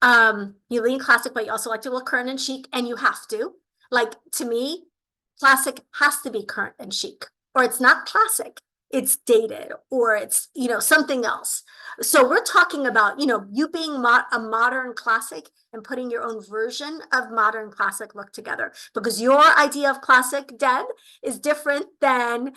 You lean classic, but you also like to look current and chic, and you have to. Like, to me, classic has to be current and chic, or it's not classic. It's dated, or it's, you know, something else. So we're talking about, you know, you being a modern classic and putting your own version of modern classic look together, because your idea of classic, Deb, is different than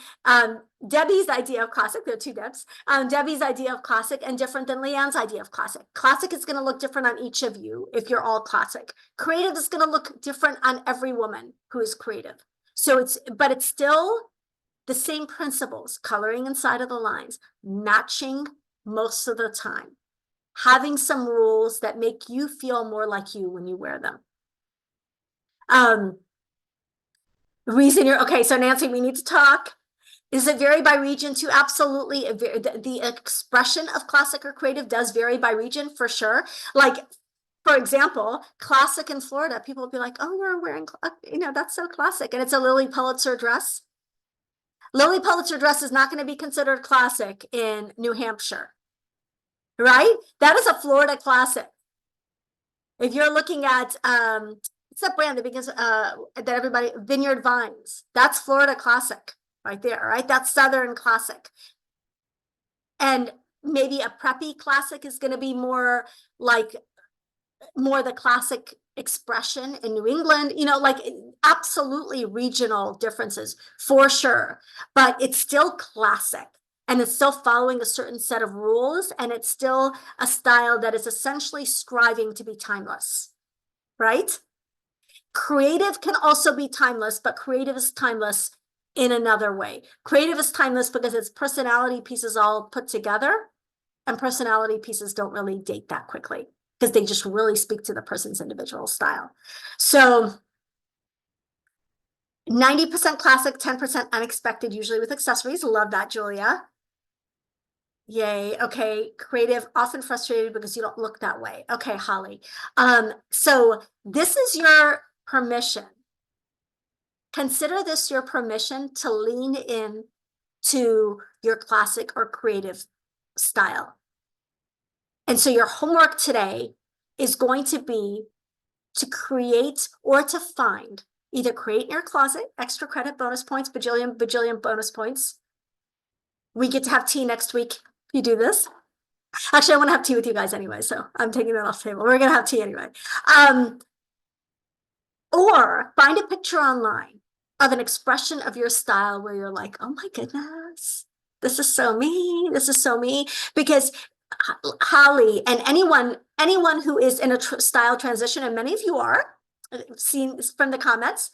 Debbie's idea of classic. There are two Debs. Debbie's idea of classic and different than Leanne's idea of classic. Classic is going to look different on each of you if you're all classic. Creative is going to look different on every woman who is creative. So it's still the same principles, coloring inside of the lines, matching most of the time, having some rules that make you feel more like you when you wear them. The reason you're, okay, so Nancy, we need to talk. Does it vary by region too? Absolutely. The expression of classic or creative does vary by region for sure. Like, for example, classic in Florida, people will be like, oh, we're wearing, that's so classic. And it's a Lily Pulitzer dress. Lily Pulitzer dress is not going to be considered classic in New Hampshire, right? That is a Florida classic. If you're looking at, it's that brand that everybody, Vineyard Vines, that's Florida classic right there, right? That's Southern classic. And maybe a preppy classic is going to be more the classic expression in New England, like absolutely regional differences for sure, but it's still classic and it's still following a certain set of rules. And it's still a style that is essentially striving to be timeless, right? Creative can also be timeless, but creative is timeless in another way. Creative is timeless because it's personality pieces all put together, and personality pieces don't really date that quickly because they just really speak to the person's individual style. So 90% classic, 10% unexpected, usually with accessories. Love that, Julia. Yay. Okay. Creative, often frustrated because you don't look that way. Okay, Holly. So this is your permission. Consider this your permission to lean in to your classic or creative style. And so your homework today is going to be to create or to find, either create in your closet, extra credit, bonus points, bajillion bonus points. We get to have tea next week if you do this. Actually, I want to have tea with you guys anyway, so I'm taking that off the table. We're going to have tea anyway. Or find a picture online of an expression of your style where you're like, oh my goodness, this is so me. This is so me. Because Holly and anyone who is in a style transition, and many of you are, seen from the comments,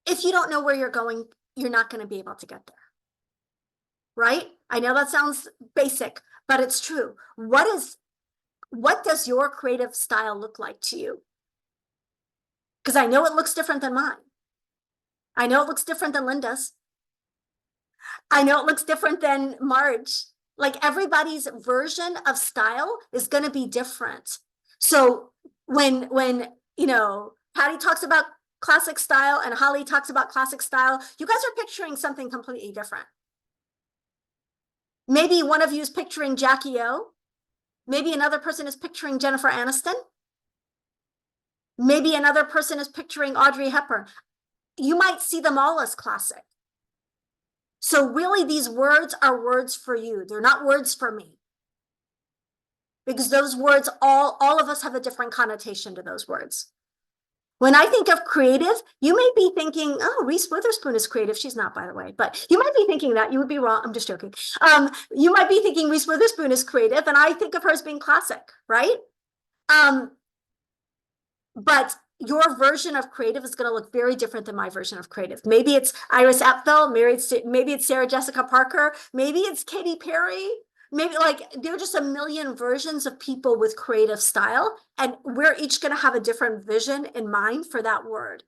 if you don't know where you're going, you're not going to be able to get there. Right? I know that sounds basic, but it's true. What does your creative style look like to you? Because I know it looks different than mine. I know it looks different than Linda's. I know it looks different than Marge. Like everybody's version of style is going to be different. So when Patty talks about classic style and Holly talks about classic style, you guys are picturing something completely different. Maybe one of you is picturing Jackie O. Maybe another person is picturing Jennifer Aniston. Maybe another person is picturing Audrey Hepburn. You might see them all as classic. So really, these words are words for you. They're not words for me. Because those words, all of us have a different connotation to those words. When I think of creative, you may be thinking, oh, Reese Witherspoon is creative. She's not, by the way, but you might be thinking that. You would be wrong. I'm just joking. You might be thinking Reese Witherspoon is creative, and I think of her as being classic, right? But your version of creative is going to look very different than my version of creative. Maybe it's Iris Apfel, maybe it's Sarah Jessica Parker, maybe it's Katy Perry. Maybe there are just a million versions of people with creative style, and we're each going to have a different vision in mind for that word.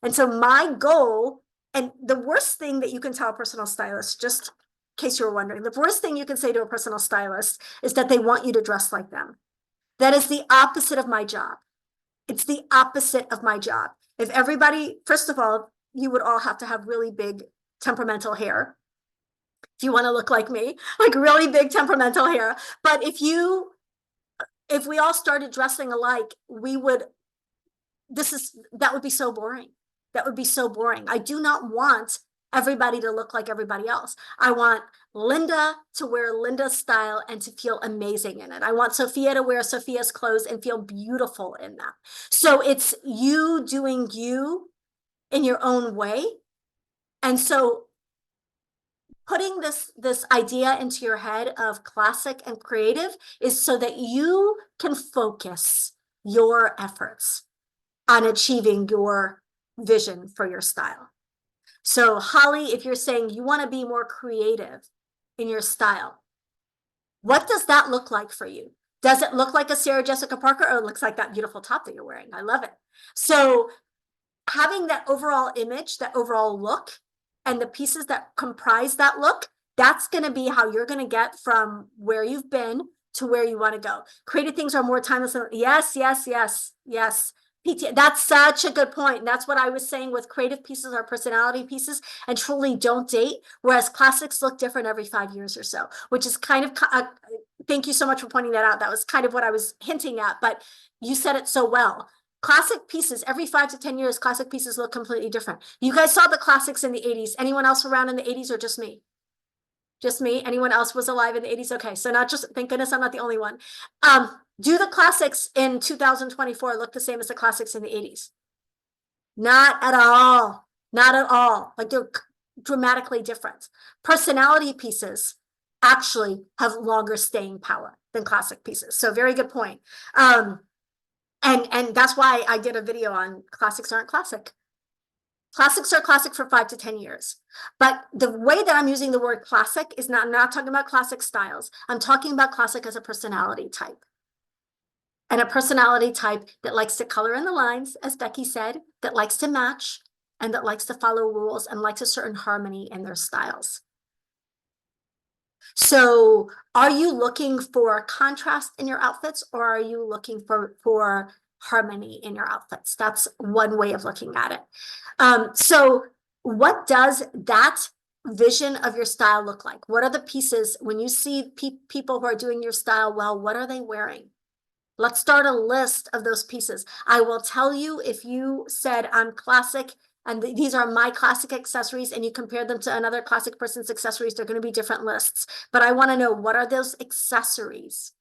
And so my goal, and the worst thing that you can tell a personal stylist, just in case you were wondering, the worst thing you can say to a personal stylist is that they want you to dress like them. That is the opposite of my job. It's the opposite of my job. If everybody, first of all, you would all have to have really big temperamental hair. If you want to look like me, like really big temperamental hair. But if we all started dressing alike, that would be so boring. That would be so boring. I do not want everybody to look like everybody else. I want Linda to wear Linda's style and to feel amazing in it. I want Sophia to wear Sophia's clothes and feel beautiful in them. So it's you doing you in your own way. And so putting this idea into your head of classic and creative is so that you can focus your efforts on achieving your vision for your style. So Holly, if you're saying you want to be more creative in your style, what does that look like for you? Does it look like a Sarah Jessica Parker, or it looks like that beautiful top that you're wearing? I love it. So having that overall image, that overall look, and the pieces that comprise that look, that's going to be how you're going to get from where you've been to where you want to go. Creative things are more timeless. Yes, yes, yes, yes. That's such a good point. And that's what I was saying with creative pieces are personality pieces and truly don't date, whereas classics look different every 5 years or so, which is kind of, thank you so much for pointing that out. That was kind of what I was hinting at, but you said it so well. Classic pieces, every 5 to 10 years, classic pieces look completely different. You guys saw the classics in the 80s. Anyone else around in the 80s or just me? Just me? Anyone else was alive in the 80s? Okay, so not just, thank goodness I'm not the only one. Do the classics in 2024 look the same as the classics in the 80s? Not at all. Not at all. Like they're dramatically different. Personality pieces actually have longer staying power than classic pieces. So very good point. And that's why I did a video on classics aren't classic. Classics are classic for 5 to 10 years. But the way that I'm using the word classic is not, I'm not talking about classic styles. I'm talking about classic as a personality type. And a personality type that likes to color in the lines, as Becky said, that likes to match and that likes to follow rules and likes a certain harmony in their styles. So are you looking for contrast in your outfits, or are you looking for harmony in your outfits? That's one way of looking at it. So what does that vision of your style look like? What are the pieces when you see people who are doing your style well, what are they wearing? Let's start a list of those pieces. I will tell you, if you said I'm classic and these are my classic accessories and you compare them to another classic person's accessories, they're going to be different lists. But I want to know, what are those accessories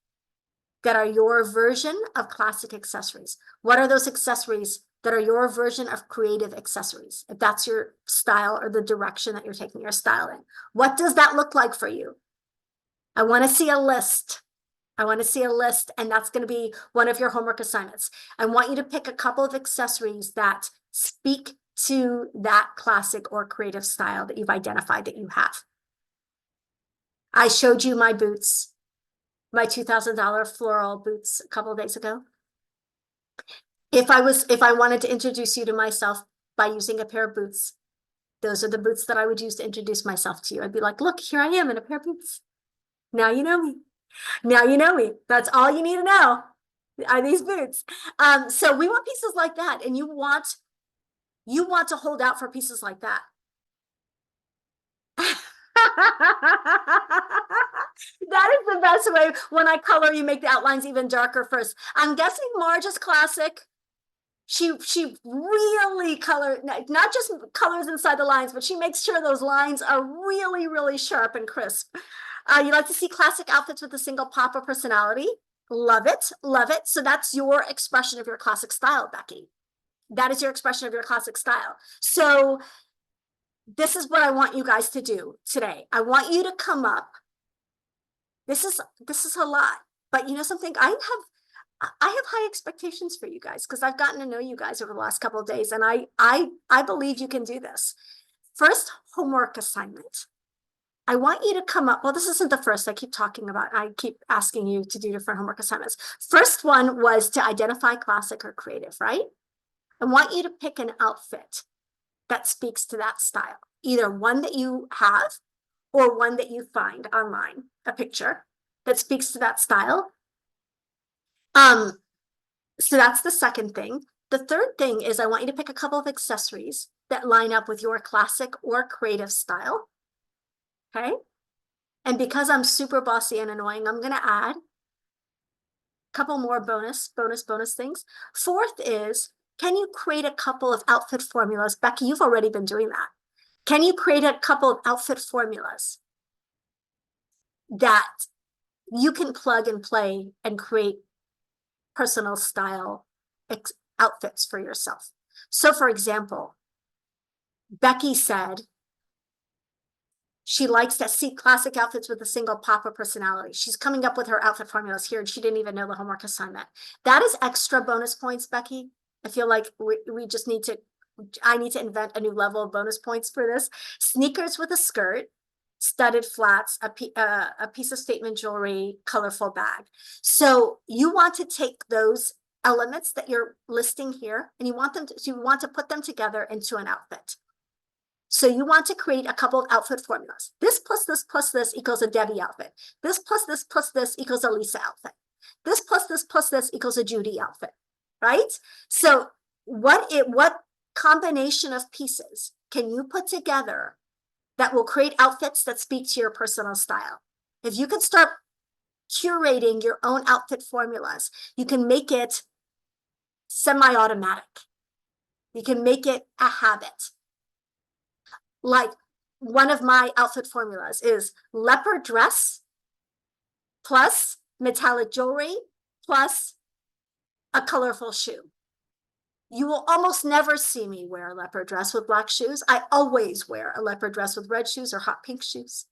that are your version of classic accessories? What are those accessories that are your version of creative accessories? If that's your style or the direction that you're taking your style in, what does that look like for you? I want to see a list. I want to see a list, and that's going to be one of your homework assignments. I want you to pick a couple of accessories that speak to that classic or creative style that you've identified that you have. I showed you my boots, my $2,000 floral boots a couple of days ago. If I wanted to introduce you to myself by using a pair of boots, those are the boots that I would use to introduce myself to you. I'd be like, look, here I am in a pair of boots. Now you know me. Now you know me. That's all you need to know are these boots. So we want pieces like that, and you want to hold out for pieces like that. That is the best way. When I color, you make the outlines even darker first. I'm guessing Marge is classic. She really not just colors inside the lines, but she makes sure those lines are really, really sharp and crisp. You like to see classic outfits with a single pop of personality. Love it, love it. So that's your expression of your classic style, Becky. That is your expression of your classic style. So this is what I want you guys to do today. I want you to come up. This is a lot, but you know something? I have high expectations for you guys because I've gotten to know you guys over the last couple of days, and I believe you can do this. First homework assignment. I want you to come up. Well, this isn't the first I keep talking about. I keep asking you to do different homework assignments. First one was to identify classic or creative, right? I want you to pick an outfit that speaks to that style, either one that you have or one that you find online, a picture that speaks to that style. So that's the second thing. The third thing is I want you to pick a couple of accessories that line up with your classic or creative style. Okay. And because I'm super bossy and annoying, I'm going to add a couple more bonus things. Fourth is, can you create a couple of outfit formulas? Becky, you've already been doing that. Can you create a couple of outfit formulas that you can plug and play and create personal style outfits for yourself? So for example, Becky said she likes to see classic outfits with a single pop of personality. She's coming up with her outfit formulas here, and she didn't even know the homework assignment. That is extra bonus points, Becky. I feel like we just need to, I need to invent a new level of bonus points for this. Sneakers with a skirt, studded flats, a piece of statement jewelry, colorful bag. So you want to take those elements that you're listing here, and you want to put them together into an outfit. So you want to create a couple of outfit formulas. This plus this plus this equals a Debbie outfit. This plus this plus this equals a Lisa outfit. This plus this plus this equals a Judy outfit, right? So what combination of pieces can you put together that will create outfits that speak to your personal style? If you can start curating your own outfit formulas, you can make it semi-automatic. You can make it a habit. Like one of my outfit formulas is leopard dress plus metallic jewelry plus a colorful shoe. You will almost never see me wear a leopard dress with black shoes. I always wear a leopard dress with red shoes or hot pink shoes.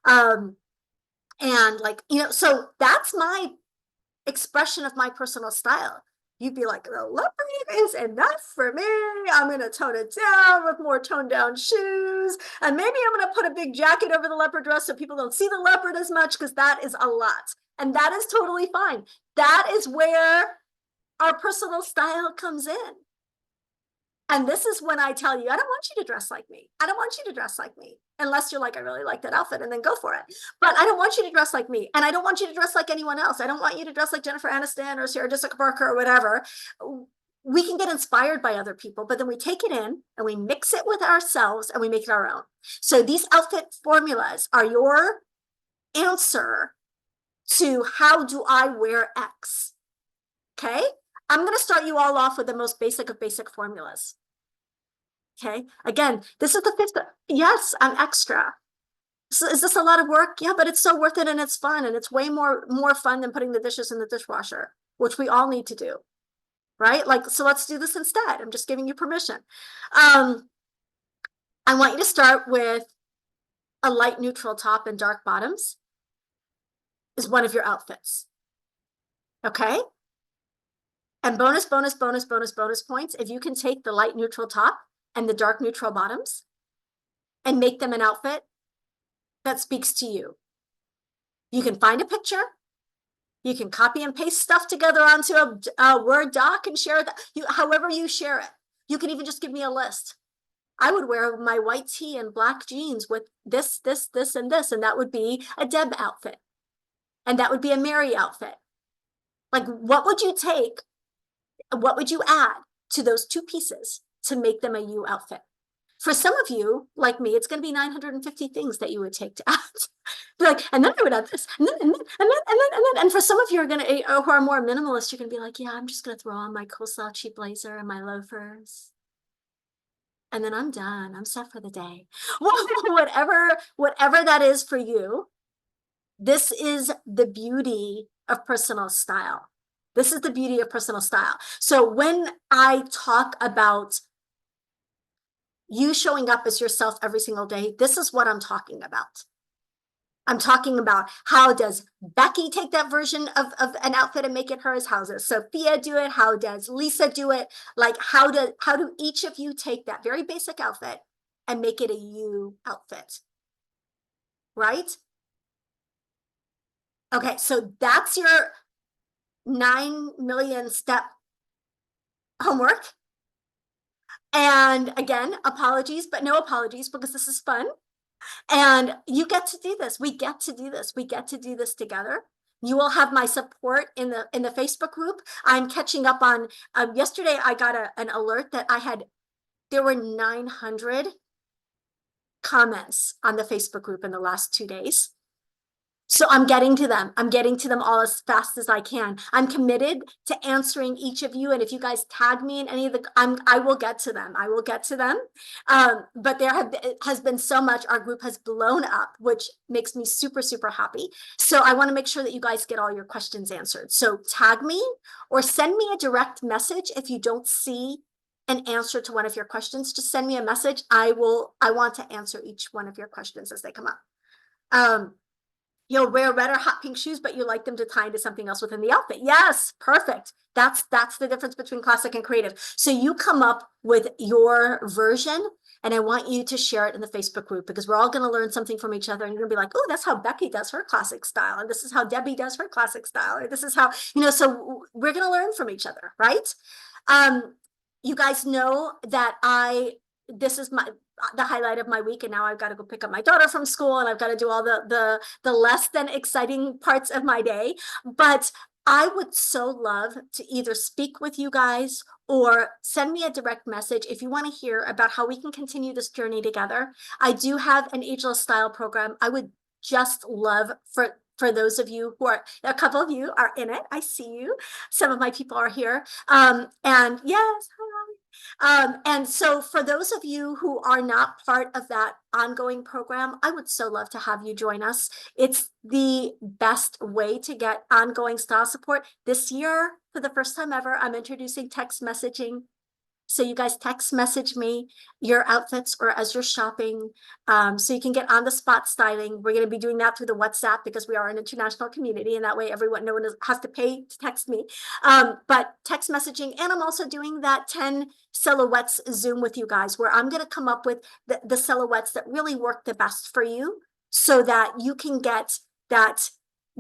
And like, you know, so that's my expression of my personal style. You'd be like, the leopard is enough for me. I'm going to tone it down with more toned down shoes. And maybe I'm going to put a big jacket over the leopard dress so people don't see the leopard as much, because that is a lot. And that is totally fine. That is where our personal style comes in. And this is when I tell you, I don't want you to dress like me. I don't want you to dress like me. Unless you're like, I really like that outfit, and then go for it. But I don't want you to dress like me. And I don't want you to dress like anyone else. I don't want you to dress like Jennifer Aniston or Sarah Jessica Parker or whatever. We can get inspired by other people, but then we take it in and we mix it with ourselves and we make it our own. So these outfit formulas are your answer to how do I wear X? Okay? I'm going to start you all off with the most basic of basic formulas. Okay, again, this is the fifth. Yes, I'm extra. So is this a lot of work? Yeah, but it's so worth it, and it's fun, and it's way more fun than putting the dishes in the dishwasher, which we all need to do, right? Like, so let's do this instead. I'm just giving you permission. I want you to start with a light neutral top and dark bottoms is one of your outfits. Okay. And bonus points if you can take the light neutral top and the dark neutral bottoms and make them an outfit that speaks to you. You can find a picture. You can copy and paste stuff together onto a Word doc and share that. However you share it. You can even just give me a list. I would wear my white tee and black jeans with this, and this, and that would be a Deb outfit. And that would be a Mary outfit. Like, what would you take? What would you add to those two pieces to make them a you outfit? For some of you, like me, it's going to be 950 things that you would take to add. Be like, and then I would add this, and then. And for some of you who are more minimalist, you're going to be like, yeah, I'm just going to throw on my cool slouchy blazer and my loafers. And then I'm done. I'm set for the day. Whatever that is for you, this is the beauty of personal style. This is the beauty of personal style. So when I talk about you showing up as yourself every single day, this is what I'm talking about. I'm talking about, how does Becky take that version of an outfit and make it hers? How does Sophia do it? How does Lisa do it? Like, how do each of you take that very basic outfit and make it a you outfit? Right? Okay, so that's your 9 million step homework. And again, apologies, but no apologies, because this is fun. And you get to do this. We get to do this. We get to do this together. You will have my support in the Facebook group. I'm catching up on, yesterday I got an alert that there were 900 comments on the Facebook group in the last 2 days. So I'm getting to them. I'm getting to them all as fast as I can. I'm committed to answering each of you. And if you guys tag me in any of I will get to them. I will get to them. But it has been so much. Our group has blown up, which makes me super, super happy. So I want to make sure that you guys get all your questions answered. So tag me or send me a direct message if you don't see an answer to one of your questions. Just send me a message. I want to answer each one of your questions as they come up. You'll wear red or hot pink shoes, but you like them to tie into something else within the outfit. Yes, perfect. That's the difference between classic and creative. So you come up with your version, and I want you to share it in the Facebook group, because we're all going to learn something from each other. And you're gonna be like, oh, that's how Becky does her classic style. And this is how Debbie does her classic style. Or this is how, so we're going to learn from each other, right? You guys know that this is the highlight of my week, and now I've got to go pick up my daughter from school, and I've got to do all the less than exciting parts of my day. But I would so love to either speak with you guys or send me a direct message if you want to hear about how we can continue this journey together. I do have an ageless style program. I would just love for those of you who are, a couple of you are in it. I see you. Some of my people are here. And yes, and so for those of you who are not part of that ongoing program, I would so love to have you join us. It's the best way to get ongoing style support. This year, for the first time ever, I'm introducing text messaging. So you guys text message me your outfits or as you're shopping, so you can get on the spot styling. We're going to be doing that through the WhatsApp because we are an international community, and that way no one has to pay to text me. But text messaging, and I'm also doing that 10 silhouettes Zoom with you guys, where I'm going to come up with the silhouettes that really work the best for you, so that you can get that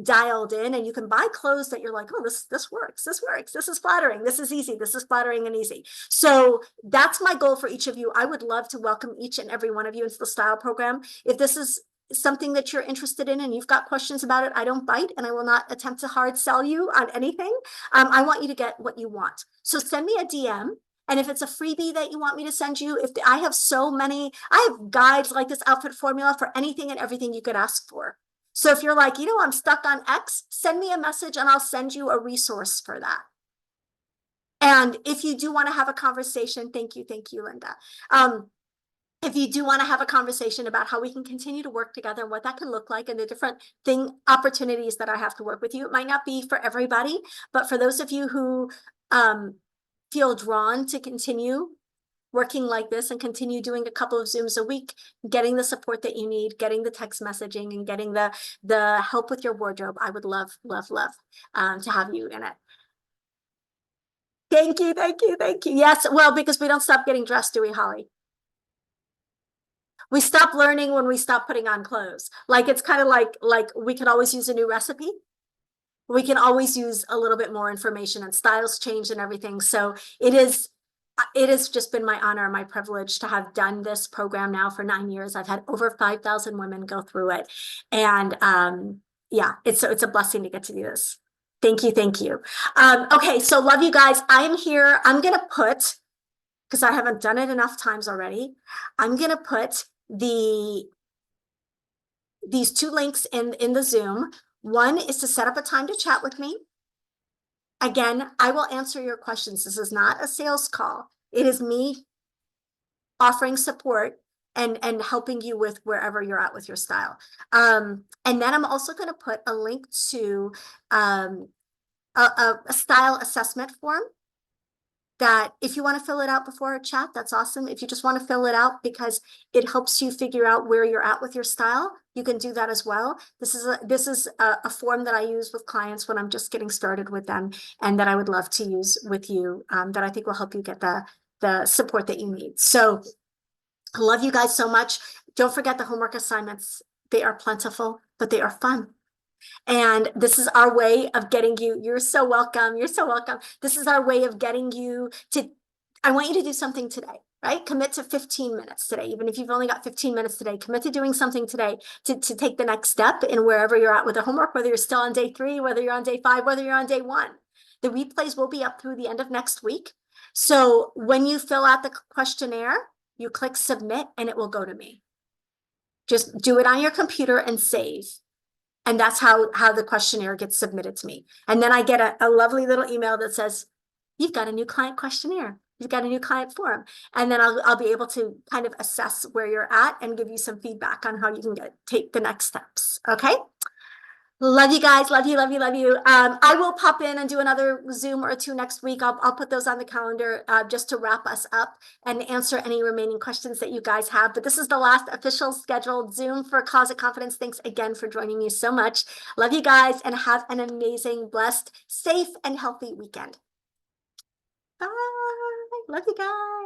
dialed in, and you can buy clothes that you're like, oh, this works, this is flattering, this is easy, this is flattering and easy. So that's my goal for each of you. I would love to welcome each and every one of you into the style program. If this is something that you're interested in and you've got questions about it, I don't bite, and I will not attempt to hard sell you on anything. I want you to get what you want. So send me a DM. And if it's a freebie that you want me to send you, I have guides like this outfit formula for anything and everything you could ask for. So if you're like, I'm stuck on X, send me a message and I'll send you a resource for that. And if you do want to have a conversation, thank you, Linda. If you do want to have a conversation about how we can continue to work together and what that can look like, and the different opportunities that I have to work with you, it might not be for everybody, but for those of you who feel drawn to continue working like this and continue doing a couple of Zooms a week, getting the support that you need, getting the text messaging, and getting the help with your wardrobe, I would love to have you in it. Thank you. Yes, well, because we don't stop getting dressed, do we, Holly? We stop learning when we stop putting on clothes. Like, it's kind of like we can always use a new recipe. We can always use a little bit more information, and styles change and everything. So it has just been my honor and my privilege to have done this program now for 9 years. I've had over 5,000 women go through it. And yeah, it's a blessing to get to do this. Thank you. Okay, so love you guys. I am here. I'm going to put, because I haven't done it enough times already, I'm going to put these 2 links in the Zoom. One is to set up a time to chat with me. Again, I will answer your questions. This is not a sales call. It is me offering support and helping you with wherever you're at with your style. And then I'm also going to put a link to a style assessment form that if you want to fill it out before a chat, that's awesome. If you just want to fill it out because it helps you figure out where you're at with your style, you can do that as well. This is a form that I use with clients when I'm just getting started with them, and that I would love to use with you, that I think will help you get the support that you need. So I love you guys so much. Don't forget the homework assignments. They are plentiful, but they are fun. And this is our way of getting you. You're so welcome. This is our way of getting you to, I want you to do something today, right? Commit to 15 minutes today. Even if you've only got 15 minutes today, commit to doing something today to take the next step in wherever you're at with the homework, whether you're still on day 3, whether you're on day 5, whether you're on day 1. The replays will be up through the end of next week. So when you fill out the questionnaire, you click submit and it will go to me. Just do it on your computer and save. And that's how the questionnaire gets submitted to me. And then I get a lovely little email that says, you've got a new client questionnaire. You've got a new client form. And then I'll be able to kind of assess where you're at and give you some feedback on how you can take the next steps. Okay. Love you guys. Love you, love you, love you. I will pop in and do another Zoom or two next week. I'll put those on the calendar just to wrap us up and answer any remaining questions that you guys have. But this is the last official scheduled Zoom for Closet Confidence. Thanks again for joining me so much. Love you guys and have an amazing, blessed, safe, and healthy weekend. Bye. Love you guys.